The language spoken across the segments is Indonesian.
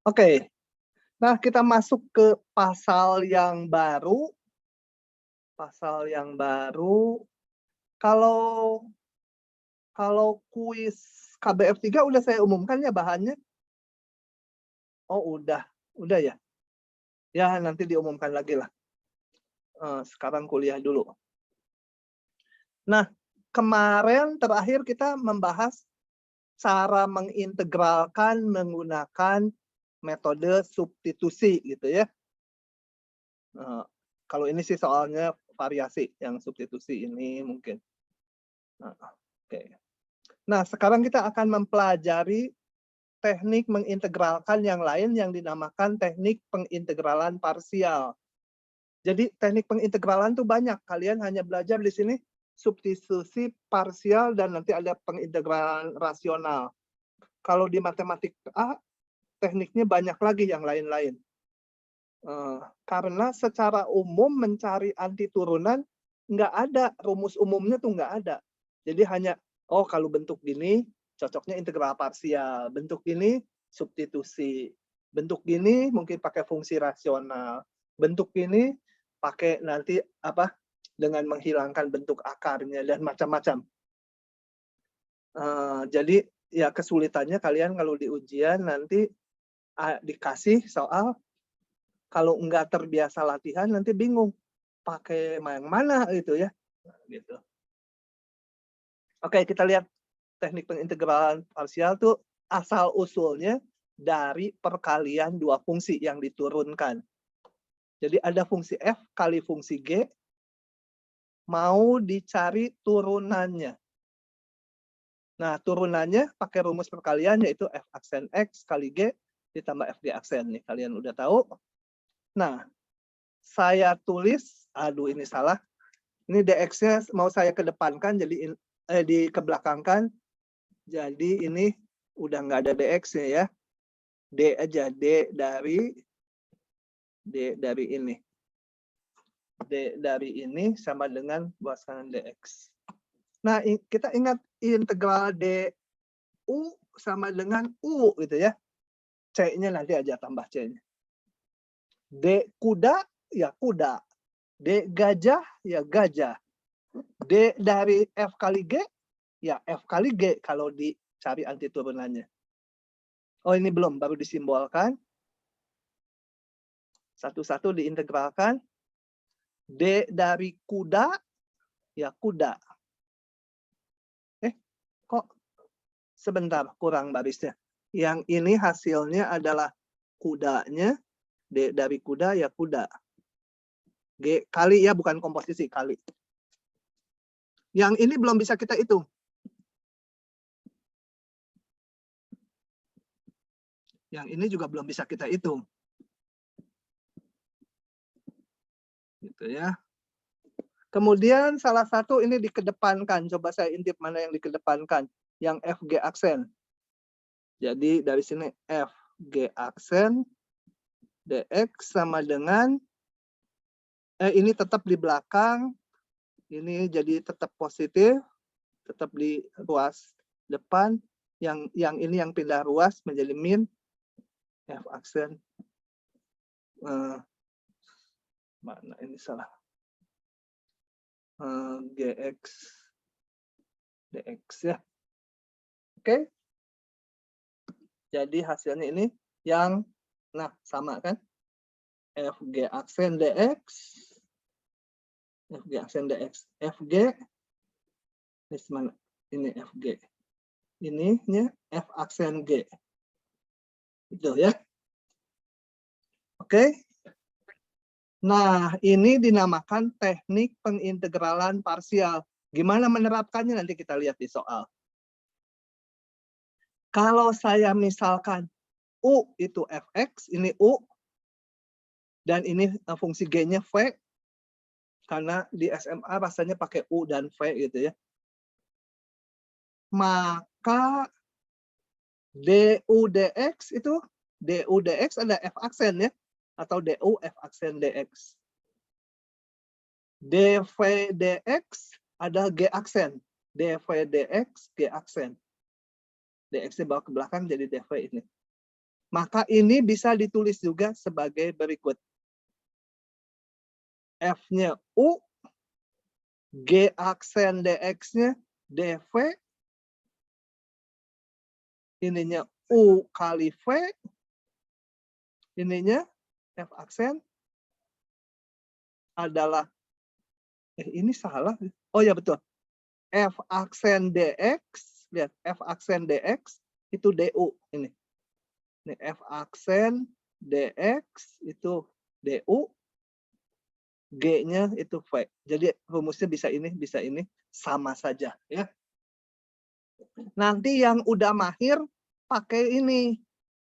Oke, nah kita masuk ke pasal yang baru. Pasal yang baru, kalau kalau kuis KBF3 udah saya umumkan ya bahannya? Oh udah ya? Ya nanti diumumkan lagi lah. Sekarang kuliah dulu. Nah, kemarin terakhir kita membahas cara mengintegralkan menggunakan metode substitusi gitu ya. Kalau ini sih soalnya variasi, yang substitusi ini mungkin. Oke. Nah, sekarang kita akan mempelajari teknik mengintegralkan yang lain yang dinamakan teknik pengintegralan parsial. Jadi teknik pengintegralan tuh banyak. Kalian hanya belajar di sini substitusi parsial dan nanti ada pengintegralan rasional. Kalau di matematika tekniknya banyak lagi yang lain-lain. Karena secara umum mencari anti turunan nggak ada, rumus umumnya tuh nggak ada. Jadi hanya, oh kalau bentuk gini cocoknya integral parsial, bentuk gini substitusi, bentuk gini mungkin pakai fungsi rasional, bentuk gini pakai nanti apa dengan menghilangkan bentuk akarnya dan macam-macam. Jadi ya kesulitannya kalian kalau di ujian nanti dikasih soal, kalau nggak terbiasa latihan nanti bingung pakai yang mana gitu ya. Gitu. Oke, kita lihat teknik pengintegralan parsial tuh asal usulnya dari perkalian dua fungsi yang diturunkan. Jadi ada fungsi f kali fungsi g, mau dicari turunannya. Nah, turunannya pakai rumus perkalian yaitu f aksen x kali g ditambah fg aksen nih, kalian udah tahu. Nah, saya tulis, aduh ini salah. Ini dx-nya mau saya kedepankan jadi dikebelakangkan. Jadi ini udah nggak ada dx-nya ya. D aja, D dari ini. D dari ini sama dengan luas kanan dx. Nah, kita ingat integral du sama dengan u gitu ya. C-nya nanti aja tambah C-nya. D kuda, ya kuda. D gajah, ya gajah. D dari F kali G, ya F kali G kalau dicari anti turunannya. Oh ini belum, baru disimbolkan. Satu-satu diintegralkan. D dari kuda, ya kuda. Kok sebentar kurang barisnya. Yang ini hasilnya adalah kudanya, D dari kuda ya kuda. G kali ya, bukan komposisi, kali. Yang ini belum bisa kita hitung. Yang ini juga belum bisa kita hitung. Gitu ya. Kemudian salah satu ini dikedepankan. Coba saya intip mana yang dikedepankan. Yang FG aksen. Jadi dari sini FG aksen dx sama dengan ini tetap di belakang. Ini jadi tetap positif, tetap di ruas depan. Yang ini yang pindah ruas menjadi min f aksen. Mana ini salah? Gx dx ya. Oke. Jadi hasilnya ini yang sama kan? Fg aksen dx, Fg aksen dx, Fg ini mana? Ini Fg. Ininya F aksen G. Itu ya. Oke. Nah, ini dinamakan teknik pengintegralan parsial. Gimana menerapkannya nanti kita lihat di soal. Kalau saya misalkan U itu fx, ini U, dan ini fungsi G-nya V, karena di SMA rasanya pakai U dan V gitu ya. Maka du dx itu, du dx ada F aksen ya, atau du F aksen dx. dv dx ada G aksen, dv dx G aksen. Dx-nya bawa ke belakang jadi dv ini. Maka ini bisa ditulis juga sebagai berikut. F-nya U, G aksen DX-nya dV, ininya U kali V, ininya F aksen adalah, ini salah. Oh ya betul. F aksen DX, lihat F aksen DX itu DU ini. Ini F aksen DX itu DU, G-nya itu V. Jadi rumusnya bisa ini, sama saja ya. Nanti yang udah mahir pakai ini,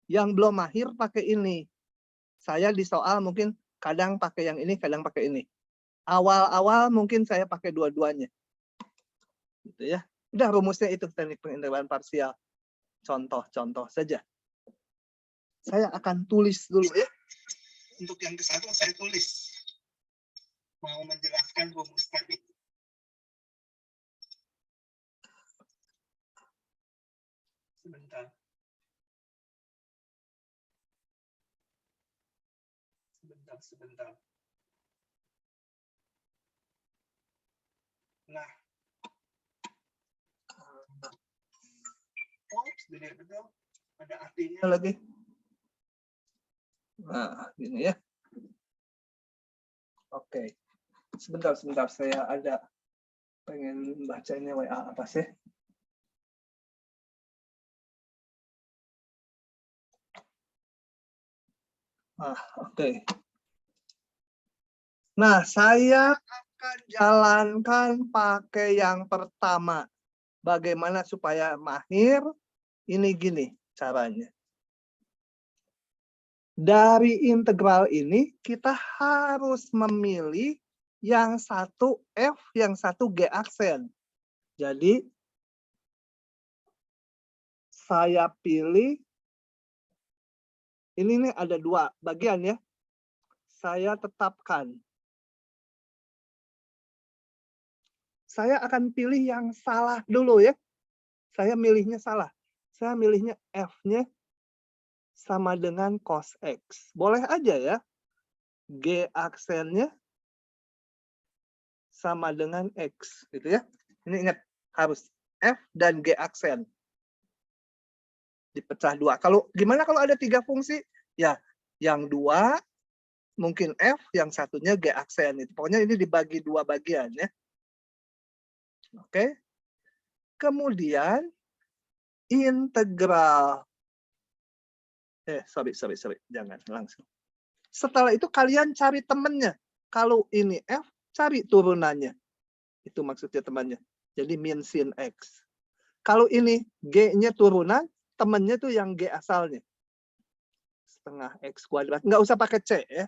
yang belum mahir pakai ini. Saya di soal mungkin kadang pakai yang ini, kadang pakai ini. Awal-awal mungkin saya pakai dua-duanya. Gitu ya. Udah rumusnya itu teknik pengintegralan parsial. Contoh-contoh saja. Saya akan tulis dulu ya. Untuk yang ke-1 saya tulis. Mau menjelaskan rumus tadi. Sebentar. Sebentar. Nah. Oh, betul. Ada artinya lagi. Nah, gini ya. Oke. Sebentar. Saya ada pengen bacanya WA apa sih? Oke. Nah, saya akan jalankan pakai yang pertama. Bagaimana supaya mahir? Ini gini caranya. Dari integral ini kita harus memilih yang satu F, yang satu G aksen. Jadi saya pilih, ini nih ada dua bagian ya. Saya tetapkan. Saya akan pilih yang salah dulu ya. Saya milihnya salah. Saya milihnya F-nya sama dengan cos X. Boleh aja ya. G aksennya sama dengan X. Gitu ya. Ini ingat, harus F dan G aksen. Dipecah dua. Gimana kalau ada 3 fungsi? Ya, yang 2 mungkin F, yang satunya G aksen. Pokoknya ini dibagi 2 bagian ya. Oke. Kemudian integral. Sorry. Jangan langsung. Setelah itu kalian cari temennya. Kalau ini F, cari turunannya. Itu maksudnya temannya. Jadi min sin X. Kalau ini G-nya turunan, temennya tuh yang G asalnya. Setengah X kuadrat. Nggak usah pakai C ya.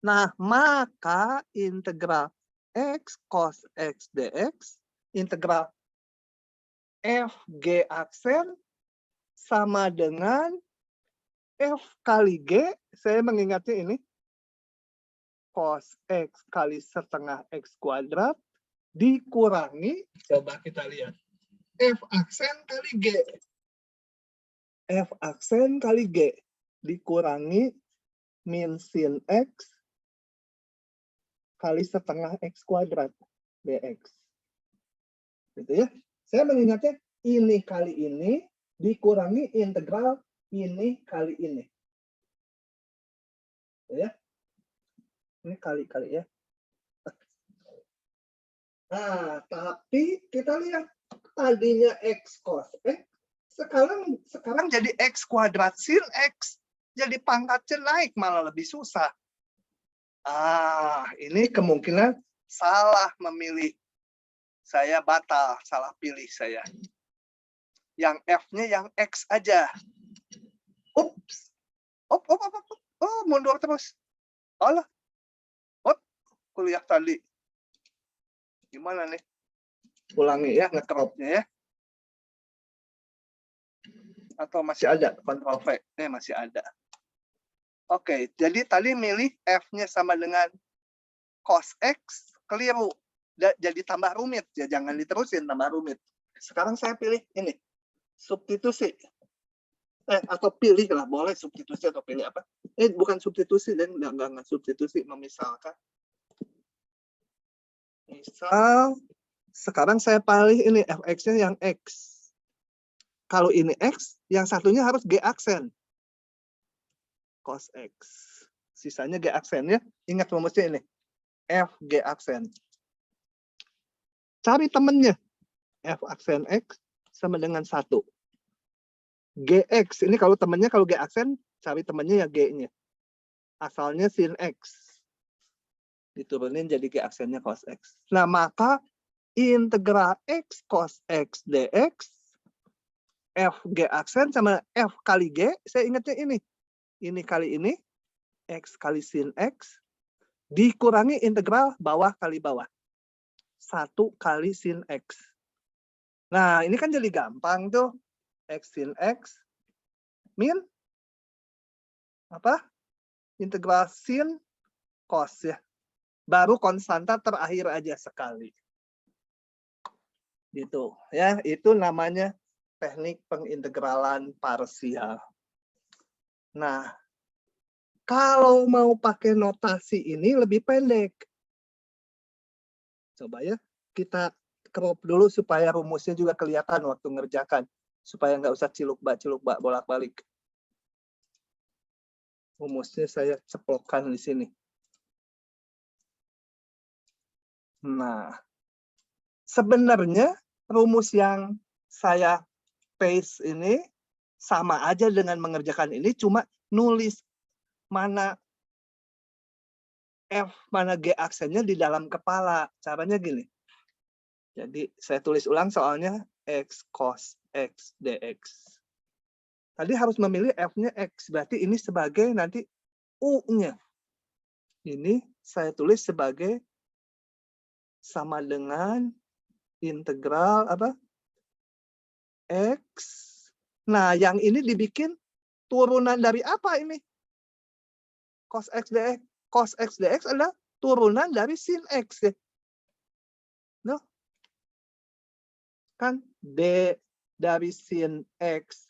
Nah, maka integral X cos X dx, integral F G aksen sama dengan F kali G, saya mengingatnya ini, cos X kali setengah X kuadrat, dikurangi, coba kita lihat, F aksen kali G. F aksen kali G, dikurangi min sin X kali setengah X kuadrat, dx. Gitu ya. Saya mengingatnya, ini kali ini, dikurangi integral ini kali ini. Ya. Ini kali-kali ya. Nah, tapi kita lihat tadinya X cos X, sekarang jadi X kuadrat sin X. Jadi pangkatnya naik, malah lebih susah. Ini kemungkinan salah memilih. Saya batal, salah pilih saya. Yang F-nya yang X aja. Ups. Oh, mundur terus. Alah. Kuliah tadi. Gimana nih? Ulangi ya, nge-cropnya ya. Atau masih ada Ctrl V? Masih ada. Oke, jadi tadi milih F-nya sama dengan cos X, keliru. Jadi tambah rumit. Ya, jangan diterusin tambah rumit. Sekarang saya pilih ini. Substitusi. Atau pilih lah, boleh substitusi atau pilih apa? Bukan substitusi, dan nggak substitusi, memisalkan. Misal, sekarang saya pilih ini fx-nya yang x. Kalau ini x, yang satunya harus g aksen. Cos x. Sisanya g aksen ya. Ingat rumusnya ini. F g aksen. Cari temennya. F aksen x sama dengan 1. Gx, ini kalau temennya, kalau g aksen, cari temennya ya g-nya. Asalnya sin x. Diturunin jadi g aksennya cos x. Nah, maka integral x cos x dx, f g aksen sama f kali g, saya ingatnya ini. Ini kali ini, x kali sin x, dikurangi integral bawah kali bawah. 1 kali sin x. Nah, ini kan jadi gampang tuh. X sin x min apa? Integral sin cos ya. Baru konstanta terakhir aja sekali. Gitu ya, itu namanya teknik pengintegralan parsial. Nah, kalau mau pakai notasi ini lebih pendek. Coba ya, kita crop dulu supaya rumusnya juga kelihatan waktu ngerjakan. Supaya nggak usah ciluk-bak bolak-balik. Rumusnya saya ceplokkan di sini. Nah, sebenarnya rumus yang saya paste ini sama aja dengan mengerjakan ini, cuma nulis mana F, mana G aksennya di dalam kepala. Caranya gini. Jadi saya tulis ulang soalnya X cos X dx. Tadi harus memilih F-nya X. Berarti ini sebagai nanti U-nya. Ini saya tulis sebagai sama dengan integral apa? X. Nah, yang ini dibikin turunan dari apa ini? Cos X dx. Cos X dx adalah turunan dari sin X. Ya. No? Kan D dari sin X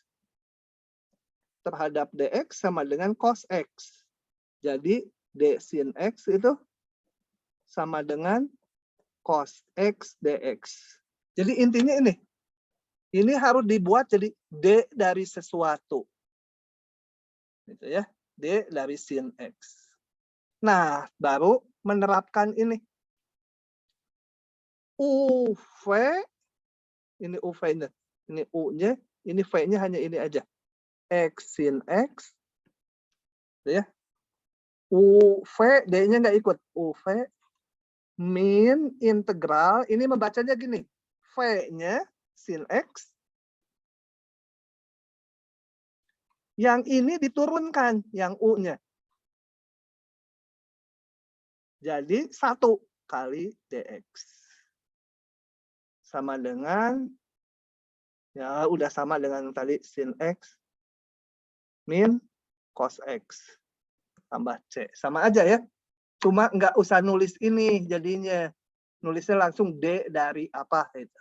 terhadap dx sama dengan cos X. Jadi D sin X itu sama dengan cos X dx. Jadi intinya ini. Ini harus dibuat jadi D dari sesuatu. Gitu ya. D dari sin X. Nah, baru menerapkan ini. UV, ini UV-nya. Ini U-nya, ini V-nya hanya ini aja. X sin X. Ya. UV, D-nya nggak ikut. UV min integral, ini membacanya gini. V-nya sin X. Yang ini diturunkan, yang U-nya. Jadi 1 kali dx. Sama dengan, ya udah sama dengan tadi sin X min cos X. Tambah C. Sama aja ya. Cuma nggak usah nulis ini jadinya. Nulisnya langsung D dari apa. Gitu.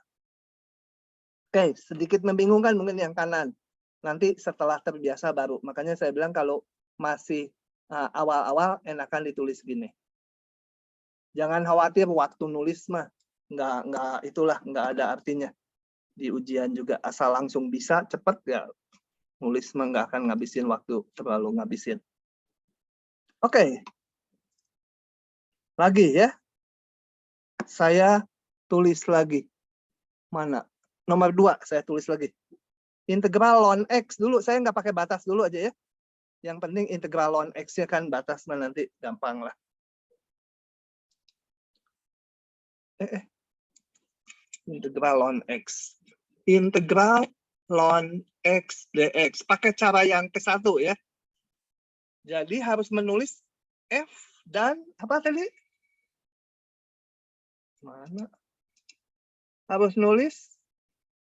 Oke, sedikit membingungkan mungkin yang kanan. Nanti setelah terbiasa baru. Makanya saya bilang kalau masih awal-awal enakan ditulis gini. Jangan khawatir waktu nulis mah. Nggak ada artinya. Di ujian juga asal langsung bisa cepat ya. Nulis mah nggak akan ngabisin waktu. Terlalu ngabisin. Oke. Lagi ya. Saya tulis lagi. Mana? Nomor 2 saya tulis lagi. Integral ln X dulu. Saya nggak pakai batas dulu aja ya. Yang penting integral ln X-nya kan batas nanti gampang lah. Integral ln X. Integral ln X dx. Pakai cara yang ke-1 ya. Jadi harus menulis F dan apa tadi? Mana? Harus nulis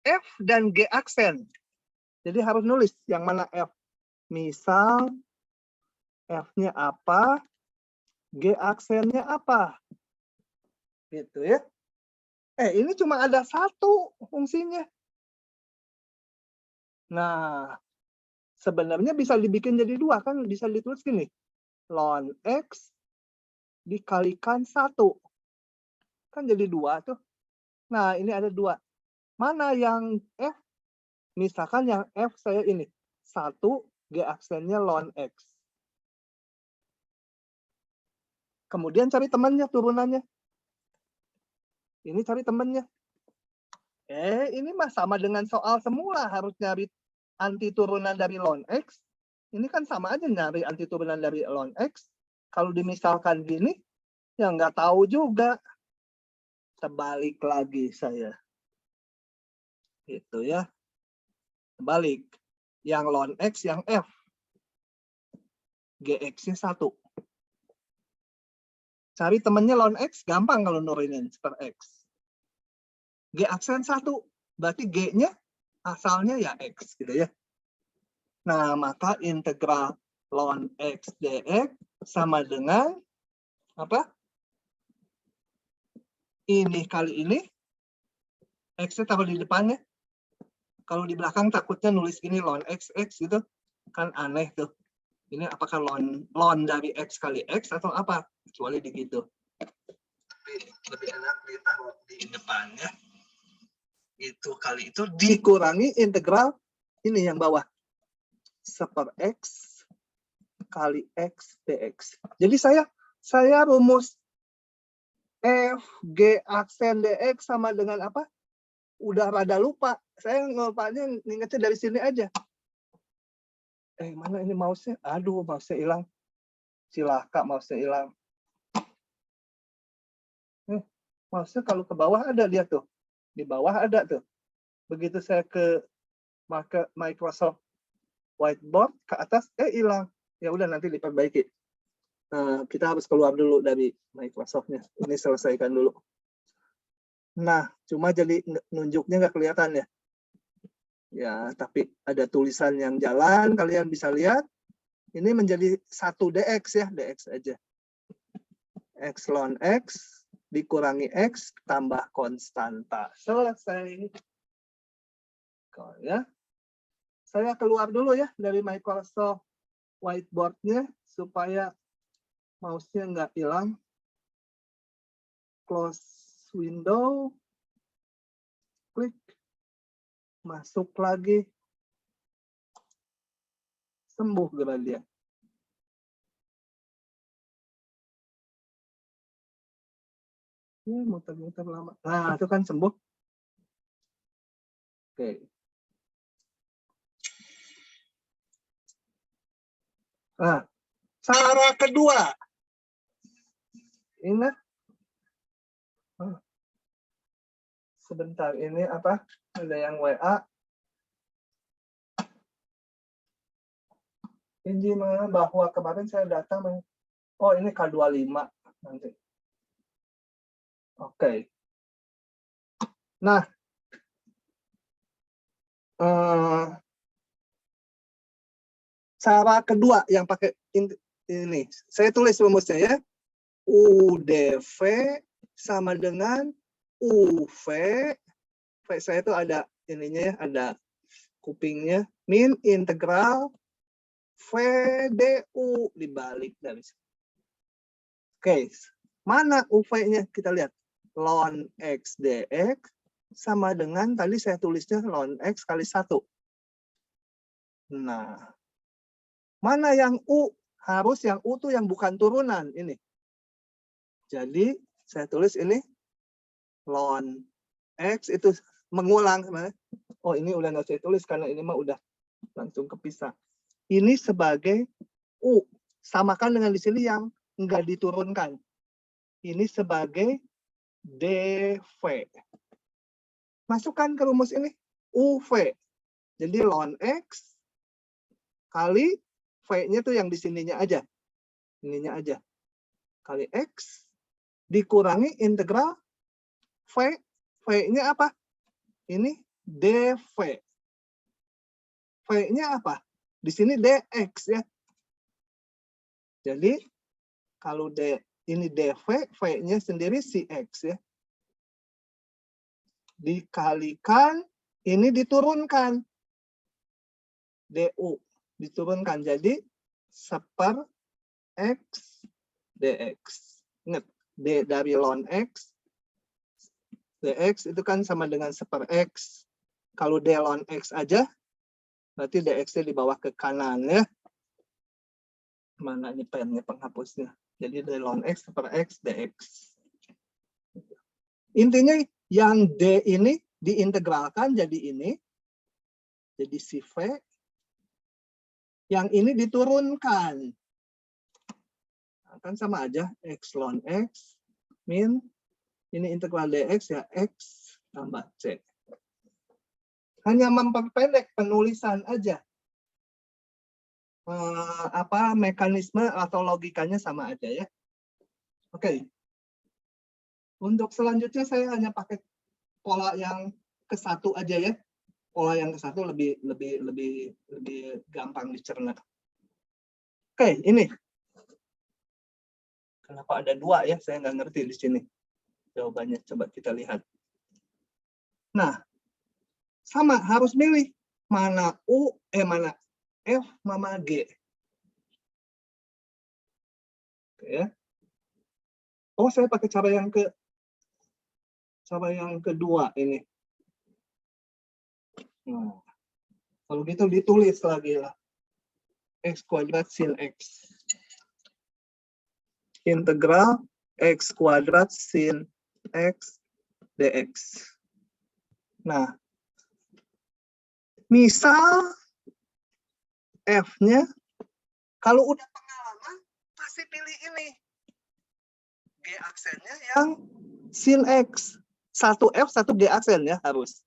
F dan G aksen. Jadi harus nulis yang mana F. Misal F-nya apa, G aksennya apa. Gitu ya. Ini cuma ada 1 fungsinya. Nah, Sebenarnya bisa dibikin jadi 2 kan, bisa ditulis gini. Ln X dikalikan 1. Kan jadi 2 tuh. Nah, ini ada 2. Mana yang F? Misalkan yang F saya ini. 1 G aksennya ln X. Kemudian cari temannya, turunannya. Ini cari temannya. Ini mah sama dengan soal semula, harus nyari anti turunan dari ln X. Ini kan sama aja nyari anti turunan dari ln X. Kalau dimisalkan gini, ya nggak tahu juga. Terbalik lagi saya. Gitu ya. Terbalik. Yang ln X, yang F. GX-nya 1. Cari temennya ln X, gampang kalau nurunin per X. G aksen 1. Berarti G-nya asalnya ya X. Gitu ya. Nah, maka integral ln X dx sama dengan apa? Ini kali ini. X-nya taruh di depannya. Kalau di belakang takutnya nulis gini ln X gitu. Kan aneh tuh. Ini apakah ln dari X kali X atau apa? Kecuali begitu. Tapi lebih enak ditaruh di depannya. Itu kali itu dikurangi integral ini yang bawah. Seper X kali X dx. Jadi saya rumus F G aksen dx sama dengan apa? Udah rada lupa. Saya ngelupanya ingetnya dari sini aja. Mana ini mouse-nya? Aduh, mouse-nya hilang. Cilaka, mouse-nya hilang. Mouse-nya kalau ke bawah ada dia tuh. Di bawah ada tuh. Begitu saya ke Microsoft Whiteboard ke atas, hilang. Ya udah nanti diperbaiki. Kita harus keluar dulu dari Microsoft-nya. Ini selesaikan dulu. Nah, cuma jadi nunjuknya nggak kelihatan ya. Ya, tapi ada tulisan yang jalan, kalian bisa lihat. Ini menjadi 1 dx ya, dx aja. X ln X dikurangi X tambah konstanta. Selesai. Ya. Saya keluar dulu ya dari Microsoft Whiteboard-nya supaya mouse-nya nggak hilang. Close window. Klik. Masuk lagi. Sembuh gerak dia. Muter-muter lama. Nah, itu kan sembuh. Oke. Nah, cara kedua. Ini. Sebentar, ini apa? Ada yang WA. Ini bahwa kemarin saya datang. Oh, ini K25 nanti. Oke. Nah, cara kedua yang pakai ini, saya tulis rumusnya ya. UDV sama dengan UV. V saya itu ada ininya ya, ada kupingnya. Min integral VDU dibalik dari sini. Oke, mana UV-nya? Kita lihat. Ln X dx sama dengan tadi saya tulisnya ln X kali 1. Nah, mana yang U? Harus yang U tuh yang bukan turunan ini. Jadi saya tulis ini ln X itu mengulang. Oh, ini udah nggak saya tulis karena ini mah udah langsung kepisah. Ini sebagai U. Samakan dengan di sini yang nggak diturunkan. Ini sebagai DV. Masukkan ke rumus ini UV. Jadi ln X kali V-nya tuh yang di sininya aja. Ininya aja. Kali X dikurangi integral V. V-nya apa? Ini DV. V-nya apa? Di sini DX ya. Jadi kalau ini DV, V-nya sendiri CX ya. Dikalikan, ini diturunkan. DU. diturunkan jadi seper X dx. Ingat, D dari ln X, dx itu kan sama dengan seper X. Kalau D ln X aja, berarti dx-nya di bawah ke kanan ya. Mana ini pennya penghapusnya. Jadi D ln X seper X dx. Intinya yang D ini diintegralkan jadi ini. Jadi si V. Yang ini diturunkan. Nah, kan sama aja. X ln X min. Ini integral dx ya. X tambah C. Hanya memperpendek penulisan aja. Mekanisme atau logikanya sama aja ya. Oke. Untuk selanjutnya saya hanya pakai pola yang ke-1 aja ya. Pola yang ke-1 lebih gampang dicerna. Oke, ini. Kenapa ada 2 ya? Saya nggak ngerti di sini. Jawabannya coba kita lihat. Nah, sama harus milih mana mana F sama G. Oke ya. Oh, saya pakai cara yang kedua ini. Nah, kalau gitu ditulis lagi lah. X kuadrat sin X. Integral X kuadrat sin X dx. Nah, misal F-nya, kalau udah pengalaman, pasti pilih ini. G aksennya yang sin X. 1F, 1G aksen ya harus.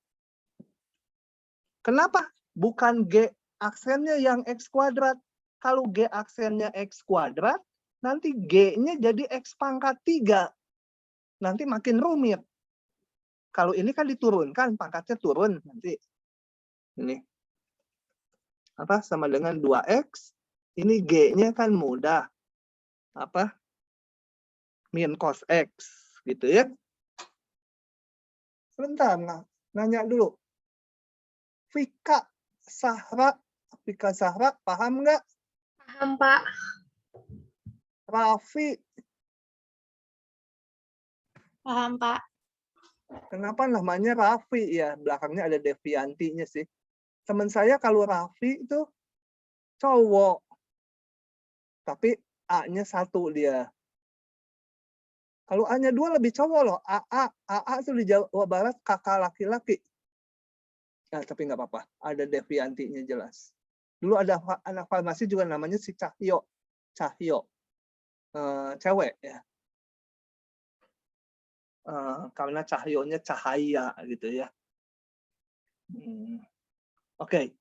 Kenapa? Bukan G aksennya yang X kuadrat. Kalau G aksennya X kuadrat, nanti G-nya jadi X pangkat 3. Nanti makin rumit. Kalau ini kan diturunkan, pangkatnya turun. Nanti ini. Apa? Sama dengan 2X. Ini G-nya kan mudah. Apa? Min cos X. Gitu ya. Sebentar, nanya dulu. Vika Sahra, paham nggak? Paham, Pak. Raffi, Paham, Pak. kenapa namanya Raffi ya? Belakangnya ada Deviantinya sih. Teman saya kalau Raffi itu cowok. Tapi A-nya 1 dia. Kalau A-nya 2 lebih cowok loh. AA itu di Jawa Barat kakak laki-laki. Nah, tapi nggak apa-apa. Ada Deviantinya jelas. Dulu ada anak farmasi juga namanya si Cahyo. Cewek ya. Karena cahyonya cahaya gitu ya. Oke.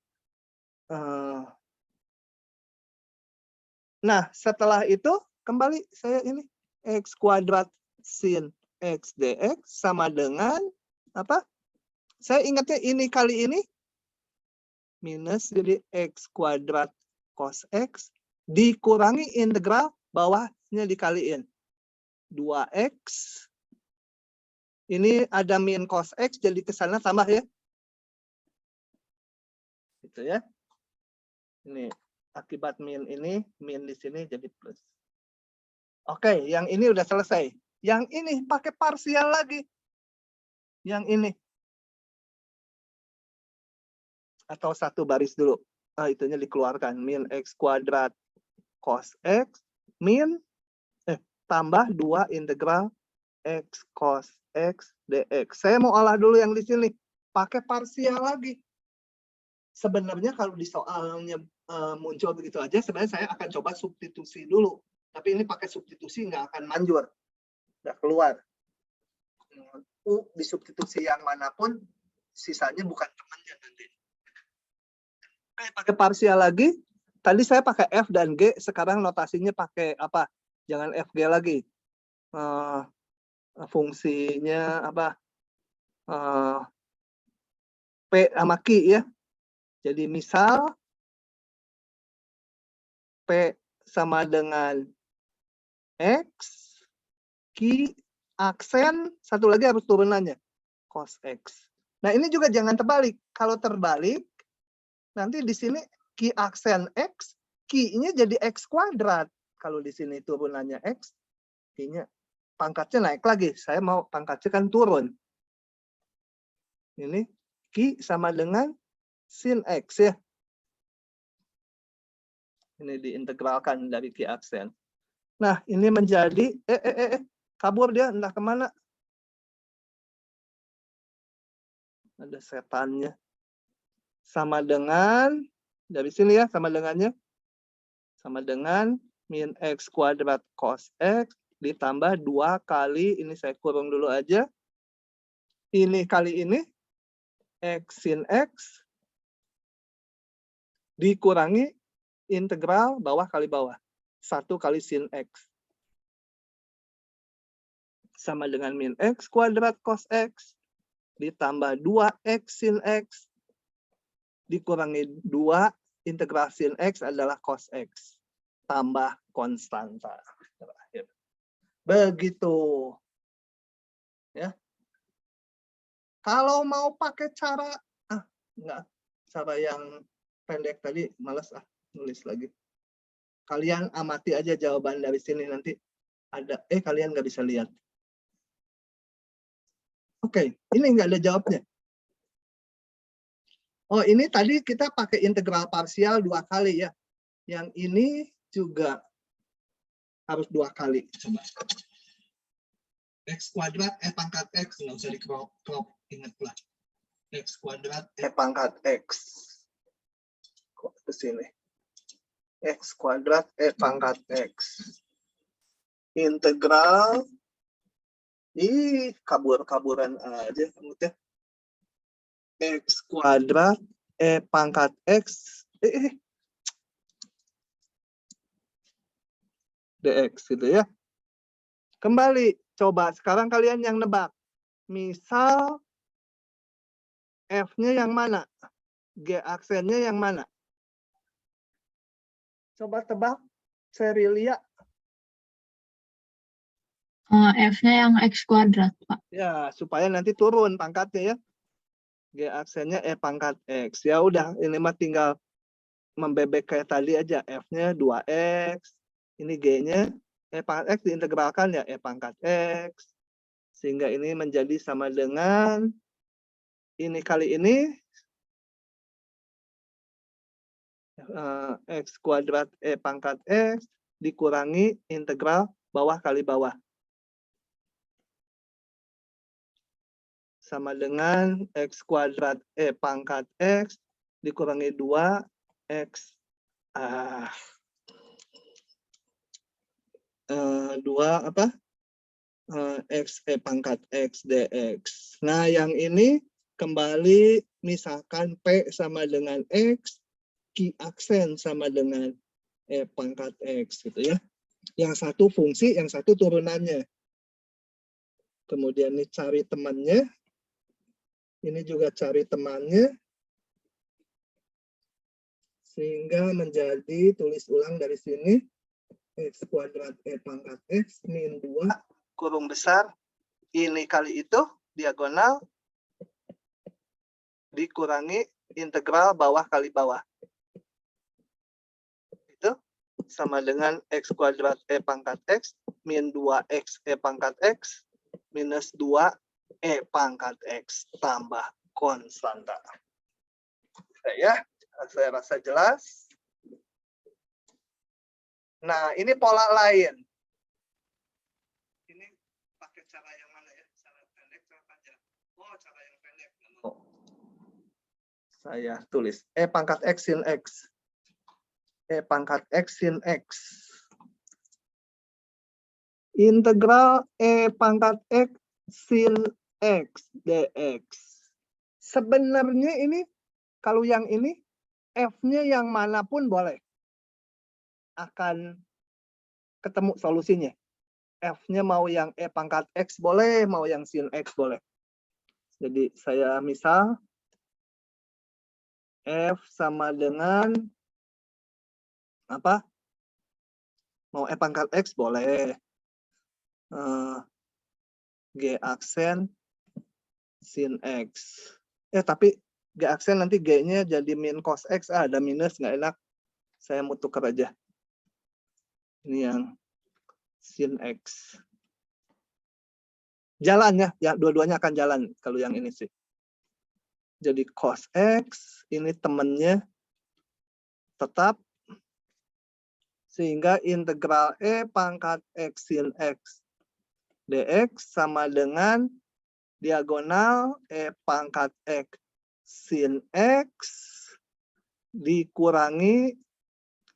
Nah, setelah itu kembali saya ini X kuadrat sin X dx sama dengan apa? Saya ingatnya ini kali ini minus jadi X kuadrat cos X dikurangi integral bawahnya dikaliin 2X. Ini ada min cos X jadi ke sana tambah ya. Gitu ya. Ini akibat min ini, min di sini jadi plus. Oke, yang ini udah selesai. Yang ini pakai parsial lagi. Yang ini. Atau satu baris dulu. Itunya dikeluarkan. Min X kuadrat cos X. Min tambah 2 integral X cos X dx. Saya mau olah dulu yang di sini. Pakai parsial lagi. Sebenarnya kalau di soalnya muncul begitu aja, sebenarnya saya akan coba substitusi dulu. Tapi ini pakai substitusi nggak akan manjur. Nggak keluar. U disubstitusi yang manapun, sisanya bukan temannya nanti. Oke, pakai parsial lagi. Tadi saya pakai F dan G, sekarang notasinya pakai apa? Jangan FG lagi. Fungsinya apa? P sama Q ya. Jadi misal P sama dengan X, Q, aksen, satu lagi harus turunannya, cos X. Nah ini juga jangan terbalik. Kalau terbalik, nanti di sini Q aksen X, Q-nya jadi X kuadrat. Kalau di sini turunannya X, Q-nya pangkatnya naik lagi. Saya mau pangkatnya kan turun. Ini Q sama dengan sin X ya. Ini diintegralkan dari Q aksen. Nah, ini menjadi, kabur dia, entah kemana. Ada setannya. Sama dengan, dari sini ya, sama dengannya. Sama dengan min X kuadrat cos X ditambah 2 kali, ini saya kurung dulu aja. Ini kali ini, X sin X dikurangi integral bawah kali bawah. 1 kali sin X. Sama dengan min X kuadrat cos X ditambah 2X sin X dikurangi 2 integral sin X adalah cos X tambah konstanta. Terakhir. Begitu. Ya. Kalau mau pakai cara, enggak, cara yang pendek tadi malas nulis lagi. Kalian amati aja jawaban dari sini nanti ada, kalian nggak bisa lihat. Oke, ini nggak ada jawabnya. Oh, ini tadi kita pakai integral parsial 2 kali ya. Yang ini juga harus 2 kali. Coba. X kuadrat pangkat X, nggak usah di-crop, ingatlah. X kuadrat pangkat X. Kok ke sini? X kuadrat pangkat X. Integral, kabur-kaburan aja kamu teh. X kuadrat pangkat X dx gitu ya. Kembali, coba sekarang kalian yang nebak. Misal F-nya yang mana? G aksennya yang mana? Coba tebak, Serilia. F-nya yang X kuadrat, Pak. Ya, supaya nanti turun pangkatnya ya. G aksennya pangkat X. Ya udah, ini mah tinggal membebek kayak tadi aja. F-nya 2X. Ini G-nya pangkat X diintegralkan ya pangkat X. Sehingga ini menjadi sama dengan ini kali ini X kuadrat pangkat X dikurangi integral bawah kali bawah. Sama dengan X kuadrat pangkat X dikurangi 2X 2 apa? X pangkat X dx. Nah, yang ini kembali misalkan P sama dengan X, Q aksen sama dengan pangkat X gitu ya. Yang satu fungsi, yang satu turunannya. Kemudian ini cari temannya. Ini juga cari temannya. Sehingga menjadi, tulis ulang dari sini. X kuadrat pangkat X min 2 kurung besar. Ini kali itu diagonal. Dikurangi integral bawah kali bawah. Itu sama dengan X kuadrat pangkat X min 2X pangkat X minus 2 pangkat X tambah konstanta. Ya, saya rasa jelas. Nah, ini pola lain. Ini pakai cara yang mana ya? Cara pendek, cara panjang. Oh, cara yang pendek. Saya tulis pangkat X sin X. Pangkat X sin X. Integral pangkat X sin X dx. Sebenarnya ini, kalau yang ini, F-nya yang manapun boleh. Akan ketemu solusinya. F-nya mau yang pangkat X boleh, mau yang sin X boleh. Jadi saya misal, F sama dengan, apa? Mau pangkat X boleh. G aksen sin X. Tapi G aksen nanti G-nya jadi min cos X. Ada minus, nggak enak. Saya mau tukar aja. Ini yang sin X. Jalan ya dua-duanya akan jalan kalau yang ini sih. Jadi cos X, ini temennya tetap. Sehingga integral E pangkat X sin X dx sama dengan diagonal E pangkat X sin X dikurangi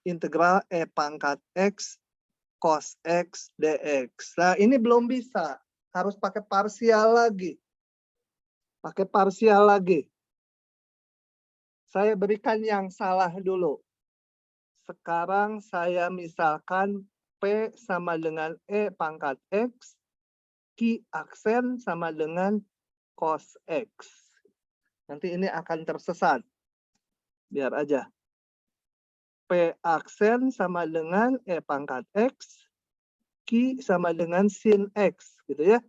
integral E pangkat X cos X dx. Nah, ini belum bisa. Harus pakai parsial lagi. Pakai parsial lagi. Saya berikan yang salah dulu. Sekarang saya misalkan P sama dengan E pangkat X, Q aksen sama dengan cos X. Nanti ini akan tersesat. Biar aja. P aksen sama dengan E pangkat X, Q sama dengan sin X. Gitu ya.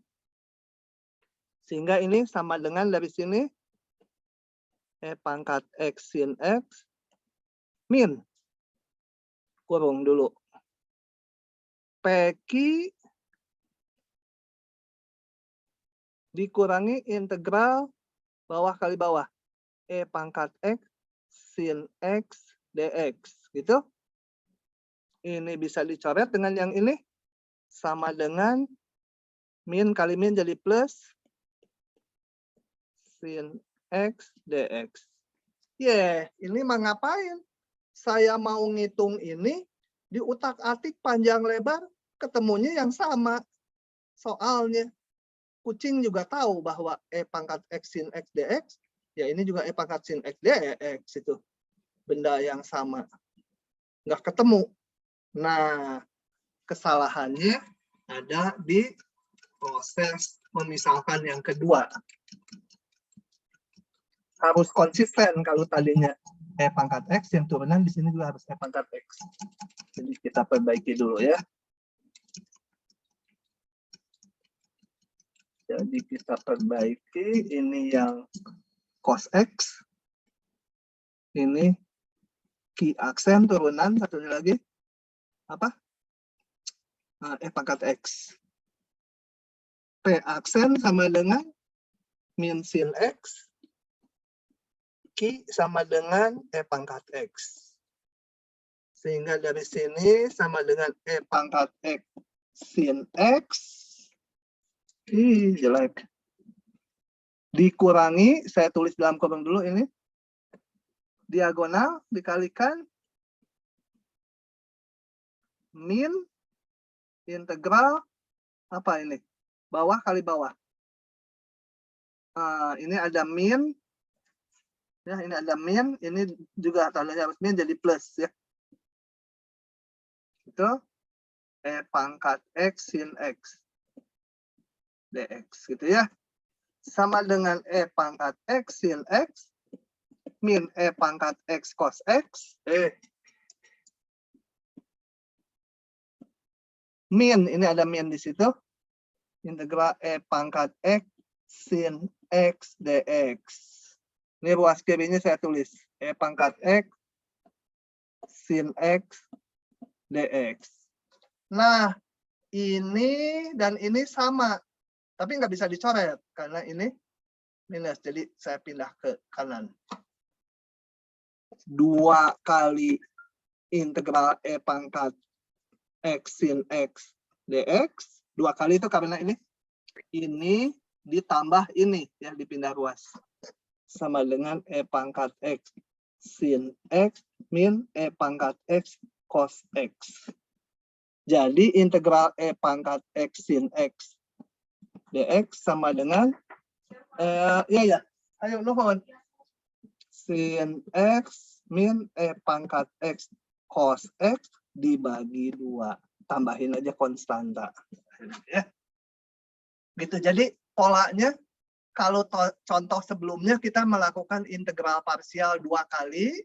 Sehingga ini sama dengan dari sini E pangkat X sin X min. Kurung dulu. PQ dikurangi integral bawah kali bawah. E pangkat X sin X dx. Gitu. Ini bisa dicoret dengan yang ini. Sama dengan min kali min jadi plus. Sin X dx. Ini mah ngapain? Saya mau ngitung ini. Diutak-atik panjang lebar. Ketemunya yang sama. Soalnya. Kucing juga tahu bahwa E pangkat X sin X dx, ya ini juga E pangkat sin X dx itu. Benda yang sama. Nggak ketemu. Nah, kesalahannya ada di proses memisalkan yang kedua. Harus konsisten kalau tadinya E pangkat X, yang turunan di sini juga harus E pangkat X. Jadi kita perbaiki dulu ya. Jadi kita perbaiki, ini yang cos X, ini Q aksen turunan, satunya lagi, apa? E pangkat X. P aksen sama dengan min sin X, Q sama dengan E pangkat X. Sehingga dari sini sama dengan E pangkat X sin X, jelek. Dikurangi, saya tulis dalam kurung dulu ini. Diagonal dikalikan min integral apa ini? Bawah kali bawah. Ini ada min. Ya, ini ada min, ini juga tandanya harus min jadi plus ya. Itu E pangkat X sin X dx gitu ya. Sama dengan E pangkat X sin X min E pangkat X cos X. Min, ini ada min di situ. Integral E pangkat X sin X dx. Ini ruas kirinya saya tulis. E pangkat X sin X dx. Nah, ini dan ini sama. Tapi nggak bisa dicoret. Karena ini minus. Jadi saya pindah ke kanan. 2 kali integral E pangkat X sin X dx. 2 kali itu karena ini ditambah ini. Ya, dipindah ruas. Sama dengan E pangkat X sin X min E pangkat X cos X. Jadi integral E pangkat X sin X dx sama dengan ayo nuhun, sin X min E pangkat X cos X dibagi 2. Tambahin aja konstanta. Ya. Gitu. Jadi polanya kalau contoh sebelumnya kita melakukan integral parsial 2 kali.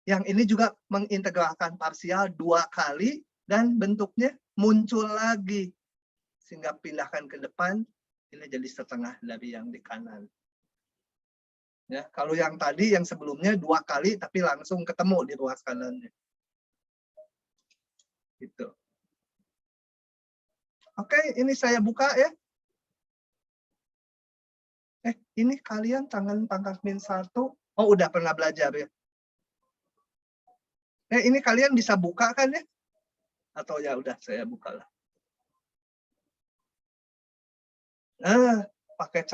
Yang ini juga mengintegralkan parsial 2 kali dan bentuknya muncul lagi. Sehingga pindahkan ke depan, ini jadi setengah dari yang di kanan. Ya, kalau yang tadi yang sebelumnya 2 kali tapi langsung ketemu di ruas kanannya. Gitu. Oke, ini saya buka ya. Ini kalian tangan pangkat -1. Oh, udah pernah belajar ya. Ini kalian bisa buka kan ya? Atau ya udah saya buka lah. Pakai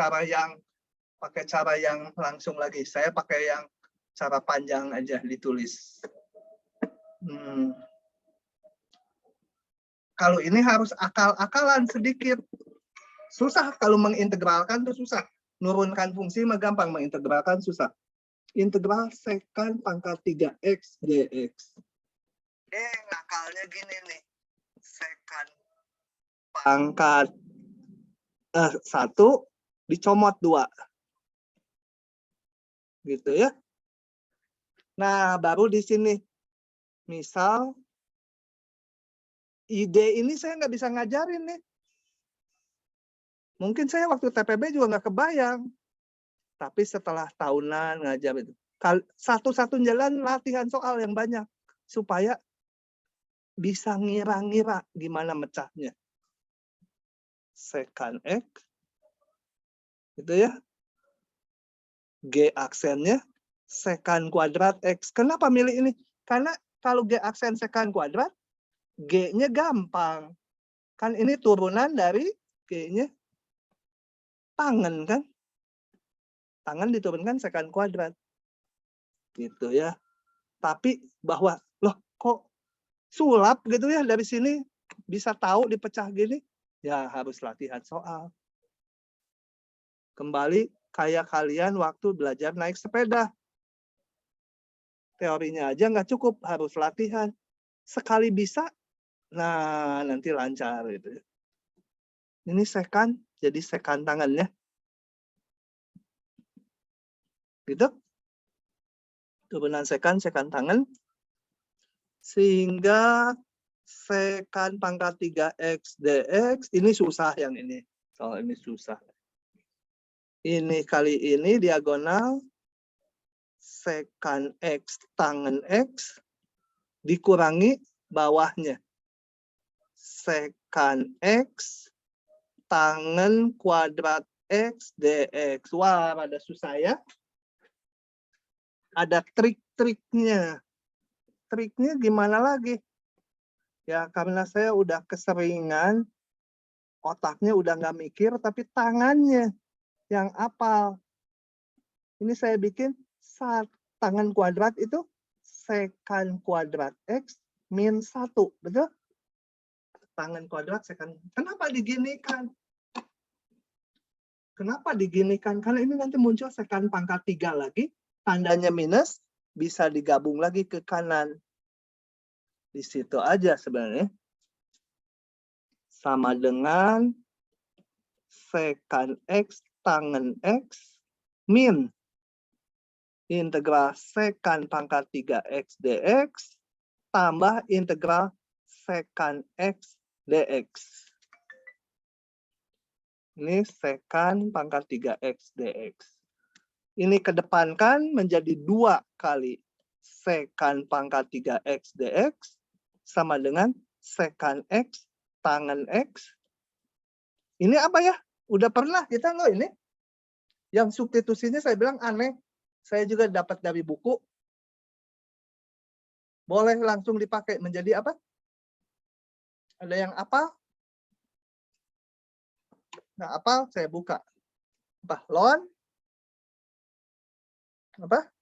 cara yang langsung lagi. Saya pakai yang cara panjang aja ditulis. Kalau ini harus akal-akalan sedikit. Susah kalau mengintegralkan tuh susah. Nurunkan fungsi mah gampang, mengintegralkan susah. Integral sekant pangkat 3x dx. Ngakalnya gini nih. Sekant pangkat 1 dicomot 2. Gitu ya. Nah, baru di sini. Misal, ide ini saya nggak bisa ngajarin nih. Mungkin saya waktu TPB juga nggak kebayang. Tapi setelah tahunan ngajar itu. Satu-satunya jalan latihan soal yang banyak. Supaya bisa ngira-ngira gimana mecahnya. Sekant X. Gitu ya. G aksennya sekant kuadrat X. Kenapa milih ini? Karena kalau G aksen sekant kuadrat, G-nya gampang. Kan ini turunan dari G-nya tangan kan. Tangan diturunkan sekant kuadrat. Gitu ya. Tapi bahwa, loh kok sulap gitu ya dari sini bisa tahu dipecah gini? Ya harus latihan soal. Kembali kayak kalian waktu belajar naik sepeda. Teorinya aja nggak cukup, harus latihan. Sekali bisa, nah nanti lancar gitu. Ini sekant, jadi sekant tangannya. Gitu. Turunan sekant tangan. Sehingga sekant pangkat 3x dx, ini susah yang ini. Soal ini susah. Ini kali ini diagonal sekant x tangan x dikurangi bawahnya. Sekant x tangan kuadrat x dx. Wah, rada susah ya. Ada trik-triknya. Triknya gimana lagi? Ya karena saya udah keseringan, otaknya udah nggak mikir, tapi tangannya yang apal. Ini saya bikin tangan kuadrat itu sekant kuadrat X min 1. Betul? Tangan kuadrat sekant. Kenapa diginikan? Kenapa diginikan? Karena ini nanti muncul sekant pangkat 3 lagi. Tandanya minus, bisa digabung lagi ke kanan. Di situ aja sebenarnya. Sama dengan sekant X tangan X min integral sekant pangkat 3x dx tambah integral sekant x dx. Ini sekant pangkat 3x dx. Ini kedepankan menjadi 2 kali sekant pangkat 3x dx sama dengan sekant x tangan x. Ini apa ya? Udah pernah kita loh ini. Yang substitusinya saya bilang aneh. Saya juga dapat dari buku. Boleh langsung dipakai menjadi apa? Ada yang apa? Nah, apa? Saya buka. Apa? Lon? Apa?